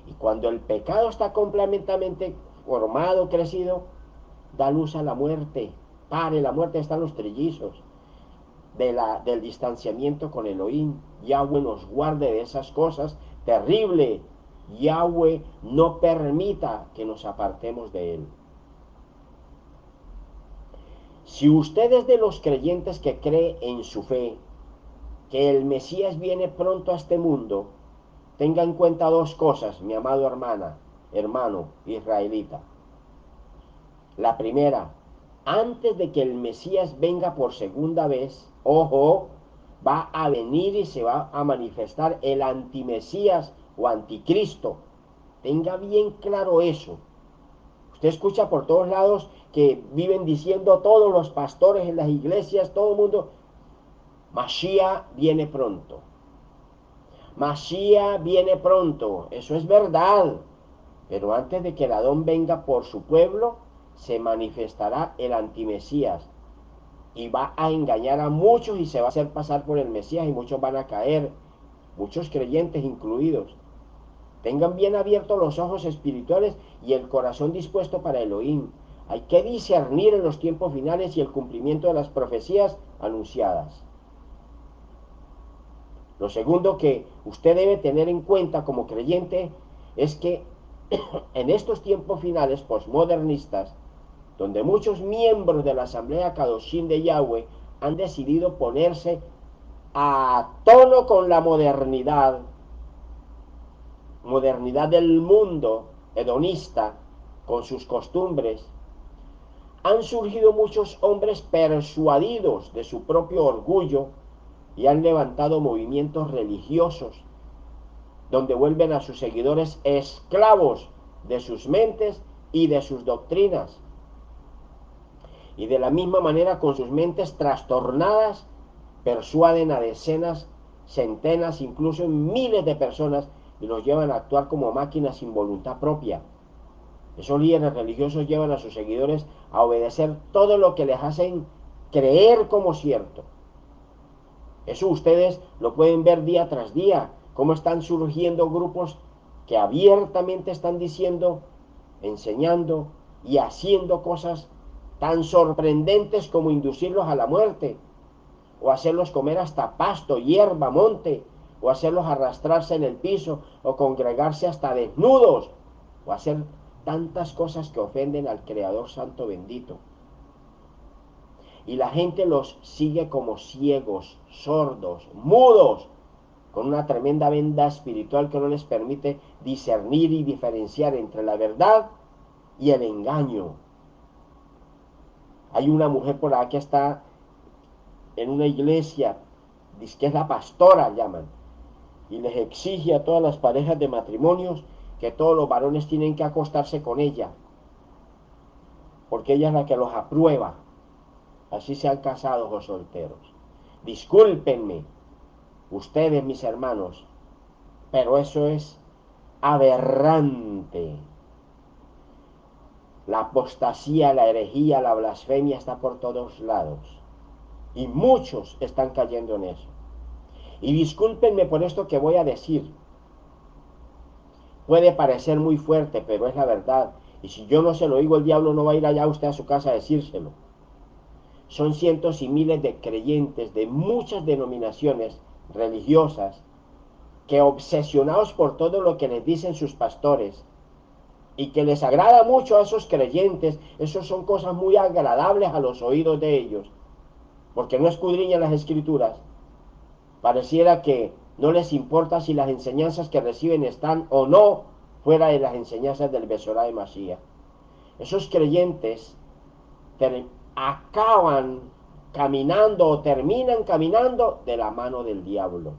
A: Y cuando el pecado está completamente formado, crecido, da luz a la muerte. Pare, la muerte están los trillizos del distanciamiento con Elohim. Yahweh nos guarde de esas cosas. Terrible. Yahweh no permita que nos apartemos de él. Si usted es de los creyentes que cree en su fe, que el Mesías viene pronto a este mundo, tenga en cuenta dos cosas, mi amado hermano israelita. La primera, antes de que el Mesías venga por segunda vez, ojo, va a venir y se va a manifestar el antimesías o anticristo. Tenga bien claro eso. Usted escucha por todos lados que viven diciendo todos los pastores en las iglesias, todo el mundo, Mashiach viene pronto. Mashiach viene pronto, eso es verdad. Pero antes de que el Adón venga por su pueblo, se manifestará el antimesías y va a engañar a muchos y se va a hacer pasar por el Mesías y muchos van a caer, muchos creyentes incluidos. Tengan bien abiertos los ojos espirituales y el corazón dispuesto para Elohim. Hay que discernir en los tiempos finales y el cumplimiento de las profecías anunciadas. Lo segundo que usted debe tener en cuenta como creyente es que en estos tiempos finales posmodernistas, donde muchos miembros de la Asamblea Kadoshim de Yahweh han decidido ponerse a tono con la modernidad del mundo hedonista, con sus costumbres, han surgido muchos hombres persuadidos de su propio orgullo y han levantado movimientos religiosos donde vuelven a sus seguidores esclavos de sus mentes y de sus doctrinas. Y de la misma manera, con sus mentes trastornadas, persuaden a decenas, centenas, incluso miles de personas y los llevan a actuar como máquinas sin voluntad propia. Esos líderes religiosos llevan a sus seguidores a obedecer todo lo que les hacen creer como cierto. Eso ustedes lo pueden ver día tras día, cómo están surgiendo grupos que abiertamente están diciendo, enseñando y haciendo cosas tan sorprendentes como inducirlos a la muerte, o hacerlos comer hasta pasto, hierba, monte, o hacerlos arrastrarse en el piso, o congregarse hasta desnudos, o hacer tantas cosas que ofenden al Creador Santo bendito. Y la gente los sigue como ciegos, sordos, mudos, con una tremenda venda espiritual que no les permite discernir y diferenciar entre la verdad y el engaño. Hay una mujer por acá que está en una iglesia, dice que es la pastora, llaman, y les exige a todas las parejas de matrimonios que todos los varones tienen que acostarse con ella, porque ella es la que los aprueba, así sean casados o solteros. Discúlpenme, ustedes mis hermanos, pero eso es aberrante. La apostasía, la herejía, la blasfemia está por todos lados. Y muchos están cayendo en eso. Y discúlpenme por esto que voy a decir. Puede parecer muy fuerte, pero es la verdad. Y si yo no se lo digo, el diablo no va a ir allá a usted a su casa a decírselo. Son cientos y miles de creyentes de muchas denominaciones religiosas que, obsesionados por todo lo que les dicen sus pastores y que les agrada mucho a esos creyentes, eso son cosas muy agradables a los oídos de ellos, porque no escudriñan las escrituras, pareciera que no les importa si las enseñanzas que reciben están o no fuera de las enseñanzas del Besorá de Mashiach. Esos creyentes acaban caminando o terminan caminando de la mano del diablo.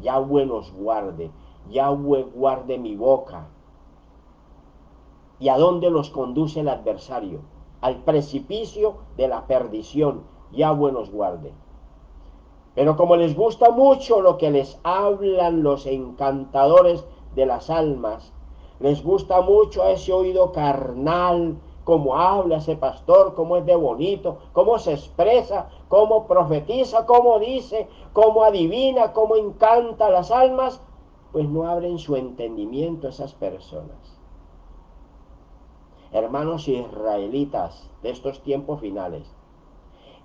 A: Yahweh nos guarde, Yahweh guarde mi boca. ¿Y a dónde los conduce el adversario? Al precipicio de la perdición. Yahweh nos guarde. Pero como les gusta mucho lo que les hablan los encantadores de las almas, les gusta mucho a ese oído carnal, cómo habla ese pastor, cómo es de bonito, cómo se expresa, cómo profetiza, cómo dice, cómo adivina, cómo encanta a las almas, pues no abren su entendimiento a esas personas. Hermanos israelitas de estos tiempos finales,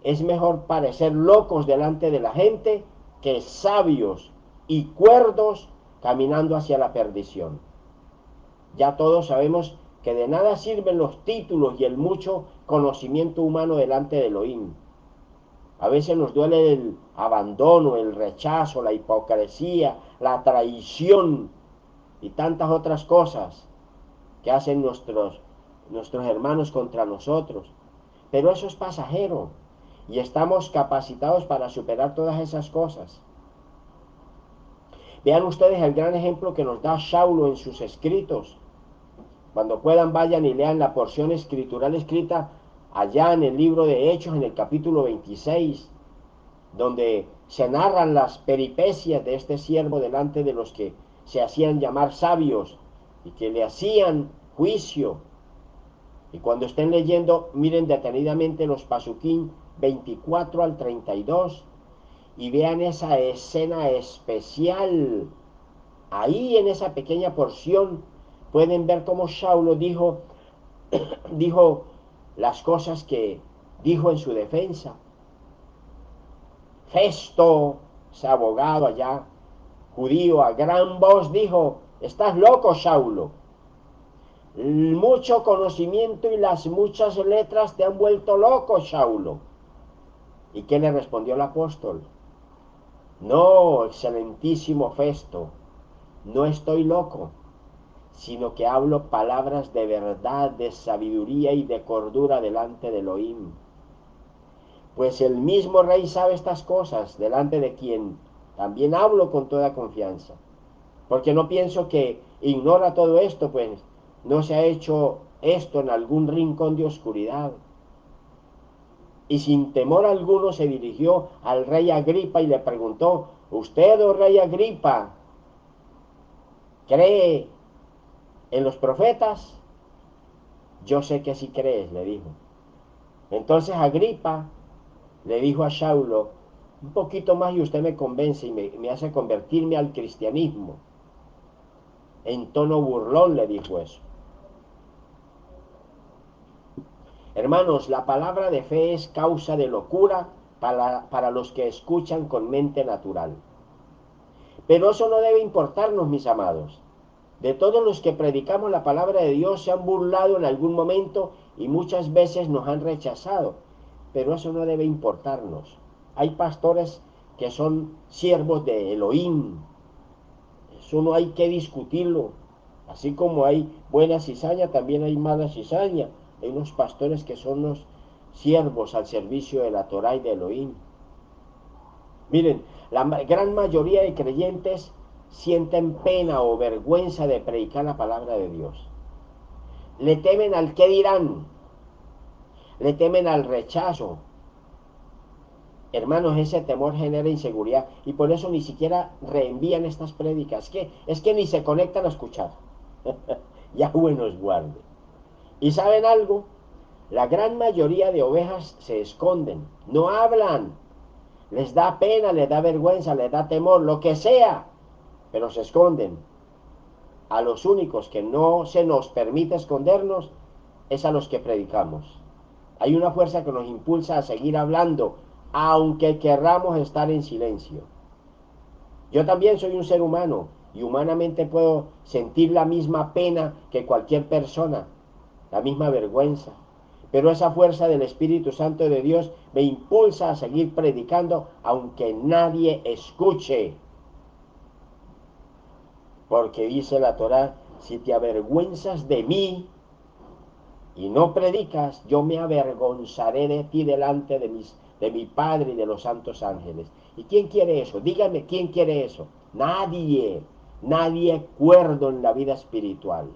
A: es mejor parecer locos delante de la gente que sabios y cuerdos caminando hacia la perdición. Ya todos sabemos que de nada sirven los títulos y el mucho conocimiento humano delante de Elohim. A veces nos duele el abandono, el rechazo, la hipocresía, la traición y tantas otras cosas que hacen nuestros hermanos contra nosotros. Pero eso es pasajero y estamos capacitados para superar todas esas cosas. Vean ustedes el gran ejemplo que nos da Saulo en sus escritos. Cuando puedan, vayan y lean la porción escritural escrita allá en el libro de Hechos, en el capítulo 26, donde se narran las peripecias de este siervo delante de los que se hacían llamar sabios y que le hacían juicio. Y cuando estén leyendo, miren detenidamente los pasuquín 24 al 32 y vean esa escena especial. Ahí en esa pequeña porción pueden ver cómo Saulo dijo las cosas que dijo en su defensa. Festo, ese abogado allá, judío, a gran voz dijo: estás loco, Saulo. El mucho conocimiento y las muchas letras te han vuelto loco, Saulo. ¿Y qué le respondió el apóstol? No, excelentísimo Festo, no estoy loco, sino que hablo palabras de verdad, de sabiduría y de cordura delante de Elohim. Pues el mismo rey sabe estas cosas, delante de quien también hablo con toda confianza. Porque no pienso que ignora todo esto, pues no se ha hecho esto en algún rincón de oscuridad. Y sin temor alguno se dirigió al rey Agripa y le preguntó: ¿usted, oh rey Agripa, cree en los profetas? Yo sé que sí crees, le dijo. Entonces Agripa le dijo a Saulo: un poquito más y usted me convence y me hace convertirme al cristianismo. En tono burlón le dijo eso. Hermanos, la palabra de fe es causa de locura para los que escuchan con mente natural. Pero eso no debe importarnos, mis amados. De todos los que predicamos la palabra de Dios se han burlado en algún momento y muchas veces nos han rechazado. Pero eso no debe importarnos. Hay pastores que son siervos de Elohim. Eso no hay que discutirlo. Así como hay buena cizaña, también hay mala cizaña. Hay unos pastores que son los siervos al servicio de la Torah y de Elohim. Miren, la gran mayoría de creyentes sienten pena o vergüenza de predicar la palabra de Dios. Le temen al qué dirán, le temen al rechazo. Hermanos, ese temor genera inseguridad y por eso ni siquiera reenvían estas prédicas. Es que ni se conectan a escuchar. Yahweh nos guarde. ¿Y saben algo? La gran mayoría de ovejas se esconden, no hablan, les da pena, les da vergüenza, les da temor, lo que sea, pero se esconden. A los únicos que no se nos permite escondernos es a los que predicamos. Hay una fuerza que nos impulsa a seguir hablando, aunque querramos estar en silencio. Yo también soy un ser humano y humanamente puedo sentir la misma pena que cualquier persona, la misma vergüenza. Pero esa fuerza del Espíritu Santo de Dios me impulsa a seguir predicando aunque nadie escuche. Porque dice la Torá: si te avergüenzas de mí y no predicas, yo me avergonzaré de ti delante de mi Padre y de los santos ángeles. ¿Y quién quiere eso? Díganme, ¿quién quiere eso? Nadie, nadie cuerdo en la vida espiritual.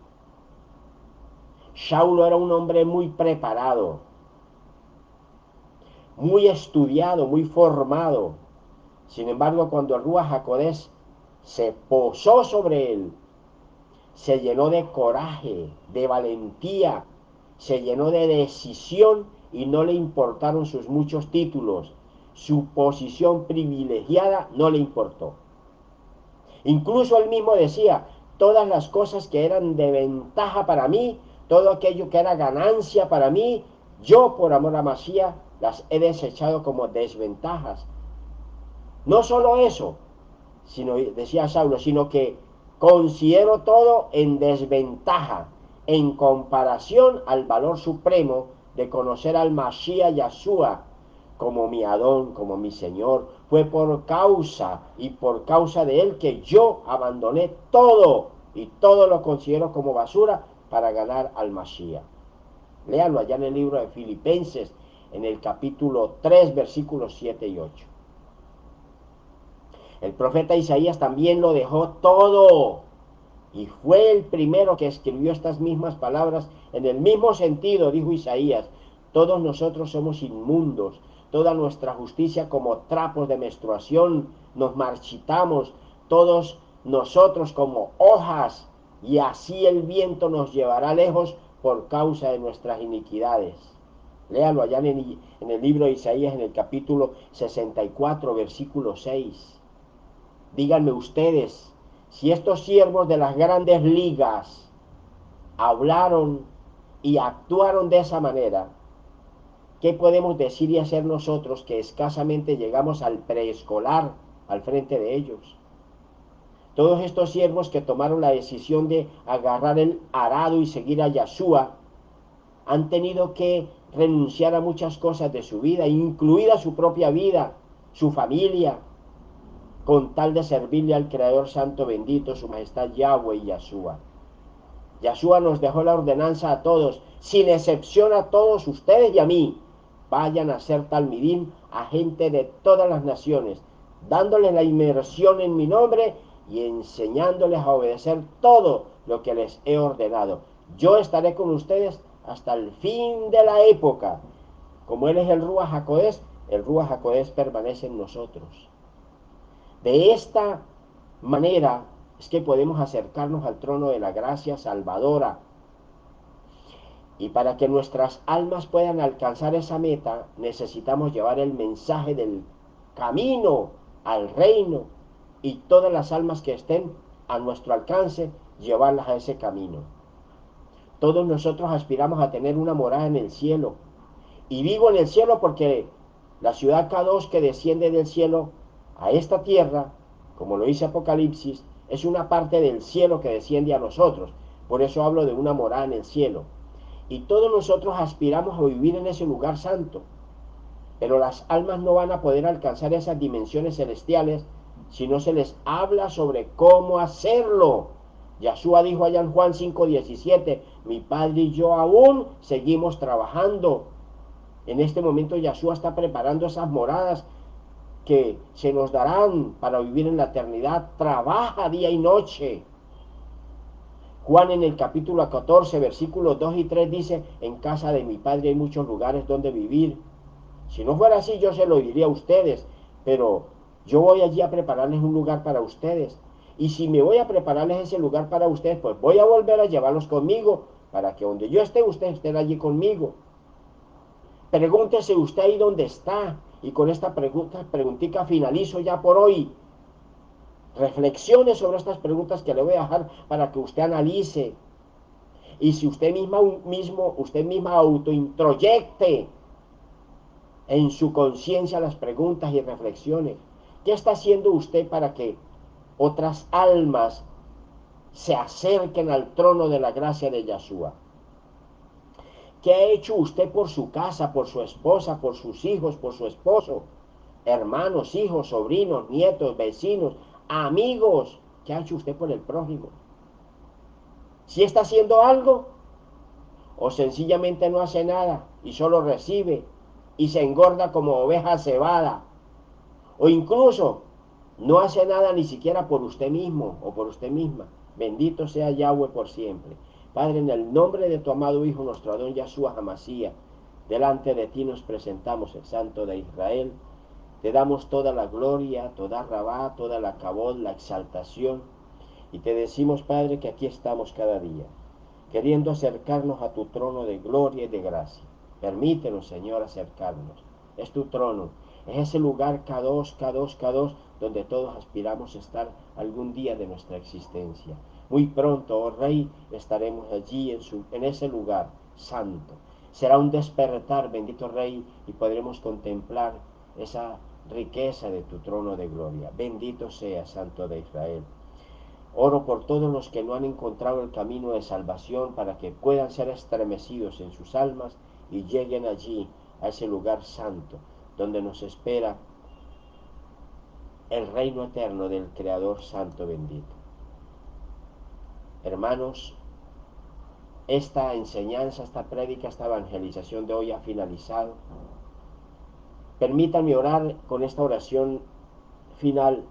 A: Saulo era un hombre muy preparado, muy estudiado, muy formado. Sin embargo, cuando el Ruach HaKodesh se posó sobre él, se llenó de coraje, de valentía, se llenó de decisión y no le importaron sus muchos títulos. Su posición privilegiada no le importó. Incluso él mismo decía: todas las cosas que eran de ventaja para mí, todo aquello que era ganancia para mí, yo por amor a Mashiach las he desechado como desventajas. No solo eso, sino, decía Saulo, sino que considero todo en desventaja en comparación al valor supremo de conocer al Mashiach Yahshua como mi Adón, como mi Señor. Fue por causa y por causa de él que yo abandoné todo y todo lo considero como basura para ganar al Mashiach. Léanlo allá en el libro de Filipenses, en el capítulo 3, versículos 7 y 8. El profeta Isaías también lo dejó todo y fue el primero que escribió estas mismas palabras en el mismo sentido. Dijo Isaías: todos nosotros somos inmundos, toda nuestra justicia como trapos de menstruación, nos marchitamos, todos nosotros como hojas, y así el viento nos llevará lejos por causa de nuestras iniquidades. Léalo allá en el libro de Isaías, en el capítulo 64, versículo 6. Díganme ustedes, si estos siervos de las grandes ligas hablaron y actuaron de esa manera, ¿qué podemos decir y hacer nosotros que escasamente llegamos al preescolar al frente de ellos? Todos estos siervos que tomaron la decisión de agarrar el arado y seguir a Yeshua han tenido que renunciar a muchas cosas de su vida, incluida su propia vida, su familia, con tal de servirle al Creador Santo bendito, su Majestad Yahweh y Yeshua. Yeshua nos dejó la ordenanza a todos, sin excepción a todos ustedes y a mí. Vayan a ser talmidim a gente de todas las naciones, dándoles la inmersión en mi nombre y enseñándoles a obedecer todo lo que les he ordenado. Yo estaré con ustedes hasta el fin de la época. Como Él es el Ruach HaKodesh, el Ruach HaKodesh permanece en nosotros. De esta manera es que podemos acercarnos al trono de la gracia salvadora. Y para que nuestras almas puedan alcanzar esa meta, necesitamos llevar el mensaje del camino al reino, y todas las almas que estén a nuestro alcance, llevarlas a ese camino. Todos nosotros aspiramos a tener una morada en el cielo. Y vivo en el cielo porque la ciudad Kadosh que desciende del cielo a esta tierra, como lo dice Apocalipsis, es una parte del cielo que desciende a nosotros. Por eso hablo de una morada en el cielo. Y todos nosotros aspiramos a vivir en ese lugar santo. Pero las almas no van a poder alcanzar esas dimensiones celestiales si no se les habla sobre cómo hacerlo. Yeshua dijo allá en Juan 5:17, mi Padre y yo aún seguimos trabajando. En este momento Yeshua está preparando esas moradas que se nos darán para vivir en la eternidad. Trabaja día y noche. Juan en el capítulo 14, versículos 2 y 3 dice, en casa de mi Padre hay muchos lugares donde vivir. Si no fuera así, yo se lo diría a ustedes, pero yo voy allí a prepararles un lugar para ustedes. Y si me voy a prepararles ese lugar para ustedes, pues voy a volver a llevarlos conmigo, para que donde yo esté, ustedes estén allí conmigo. Pregúntese usted ahí dónde está. Y con esta preguntita finalizo ya por hoy. Reflexione sobre estas preguntas que le voy a dejar para que usted analice. Y si usted misma autointroyecte en su conciencia las preguntas y reflexiones. ¿Qué está haciendo usted para que otras almas se acerquen al trono de la gracia de Yeshua? ¿Qué ha hecho usted por su casa, por su esposa, por sus hijos, por su esposo? Hermanos, hijos, sobrinos, nietos, vecinos, amigos. ¿Qué ha hecho usted por el prójimo? ¿Si está haciendo algo o sencillamente no hace nada y solo recibe y se engorda como oveja cebada? O incluso no hace nada ni siquiera por usted mismo o por usted misma. Bendito sea Yahweh por siempre. Padre, en el nombre de tu amado Hijo, nuestro Adón Yahshua Hamashiach, delante de ti nos presentamos, el Santo de Israel. Te damos toda la gloria, toda rabá, toda la cabod, la exaltación. Y te decimos, Padre, que aquí estamos cada día, queriendo acercarnos a tu trono de gloria y de gracia. Permítenos, Señor, acercarnos. Es tu trono, es ese lugar Kadosh, Kadosh, Kadosh, donde todos aspiramos a estar algún día de nuestra existencia. Muy pronto, oh Rey, estaremos allí en ese lugar santo. Será un despertar, bendito Rey, y podremos contemplar esa riqueza de tu trono de gloria. Bendito sea, Santo de Israel. Oro por todos los que no han encontrado el camino de salvación, para que puedan ser estremecidos en sus almas y lleguen allí, a ese lugar santo, donde nos espera el reino eterno del Creador Santo bendito. Hermanos, esta enseñanza, esta prédica, esta evangelización de hoy ha finalizado. Permítanme orar con esta oración final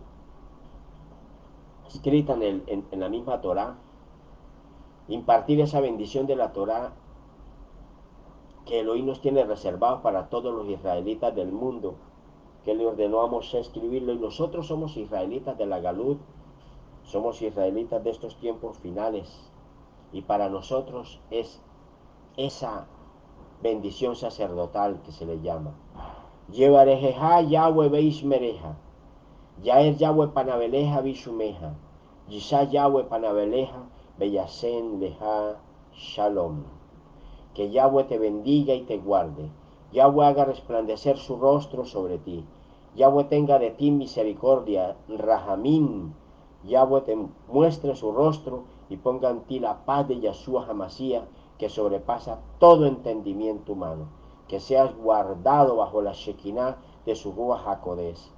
A: escrita en la misma Torá, impartir esa bendición de la Torá que Elohim nos tiene reservados para todos los israelitas del mundo, que le ordenó a Moshe escribirlo, y nosotros somos israelitas de la Galut, somos israelitas de estos tiempos finales, y para nosotros es esa bendición sacerdotal que se le llama. Llevarejeja Yahweh Beishmereja, Yaer Yahweh Panabeleja Bishumeja, Yisha Yahweh Panabeleja Beyasen Leja Shalom. Que Yahweh te bendiga y te guarde. Yahweh haga resplandecer su rostro sobre ti. Yahweh tenga de ti misericordia, Rahamín. Yahweh te muestre su rostro y ponga en ti la paz de Yahshua Hamashiach, que sobrepasa todo entendimiento humano. Que seas guardado bajo la Shekinah de su Ruach HaKodesh.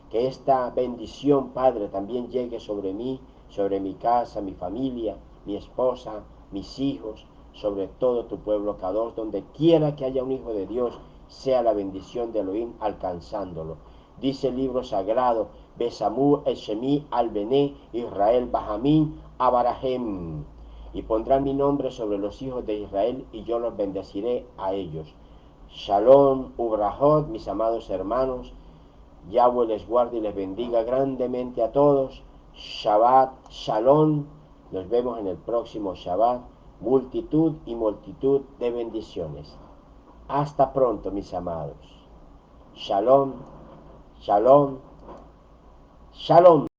A: Que esta bendición, Padre, también llegue sobre mí, sobre mi casa, mi familia, mi esposa, mis hijos, sobre todo tu pueblo Kadosh, donde quiera que haya un hijo de Dios, sea la bendición de Elohim alcanzándolo. Dice el libro sagrado, Besamú Eshemi al-Bené Israel Bahamín Abarahem, y pondrá mi nombre sobre los hijos de Israel y yo los bendeciré a ellos. Shalom, Ubrahot, mis amados hermanos, Yahweh les guarde y les bendiga grandemente a todos. Shabbat, Shalom. Nos vemos en el próximo Shabbat. Multitud y multitud de bendiciones. Hasta pronto, mis amados. Shalom, Shalom, Shalom.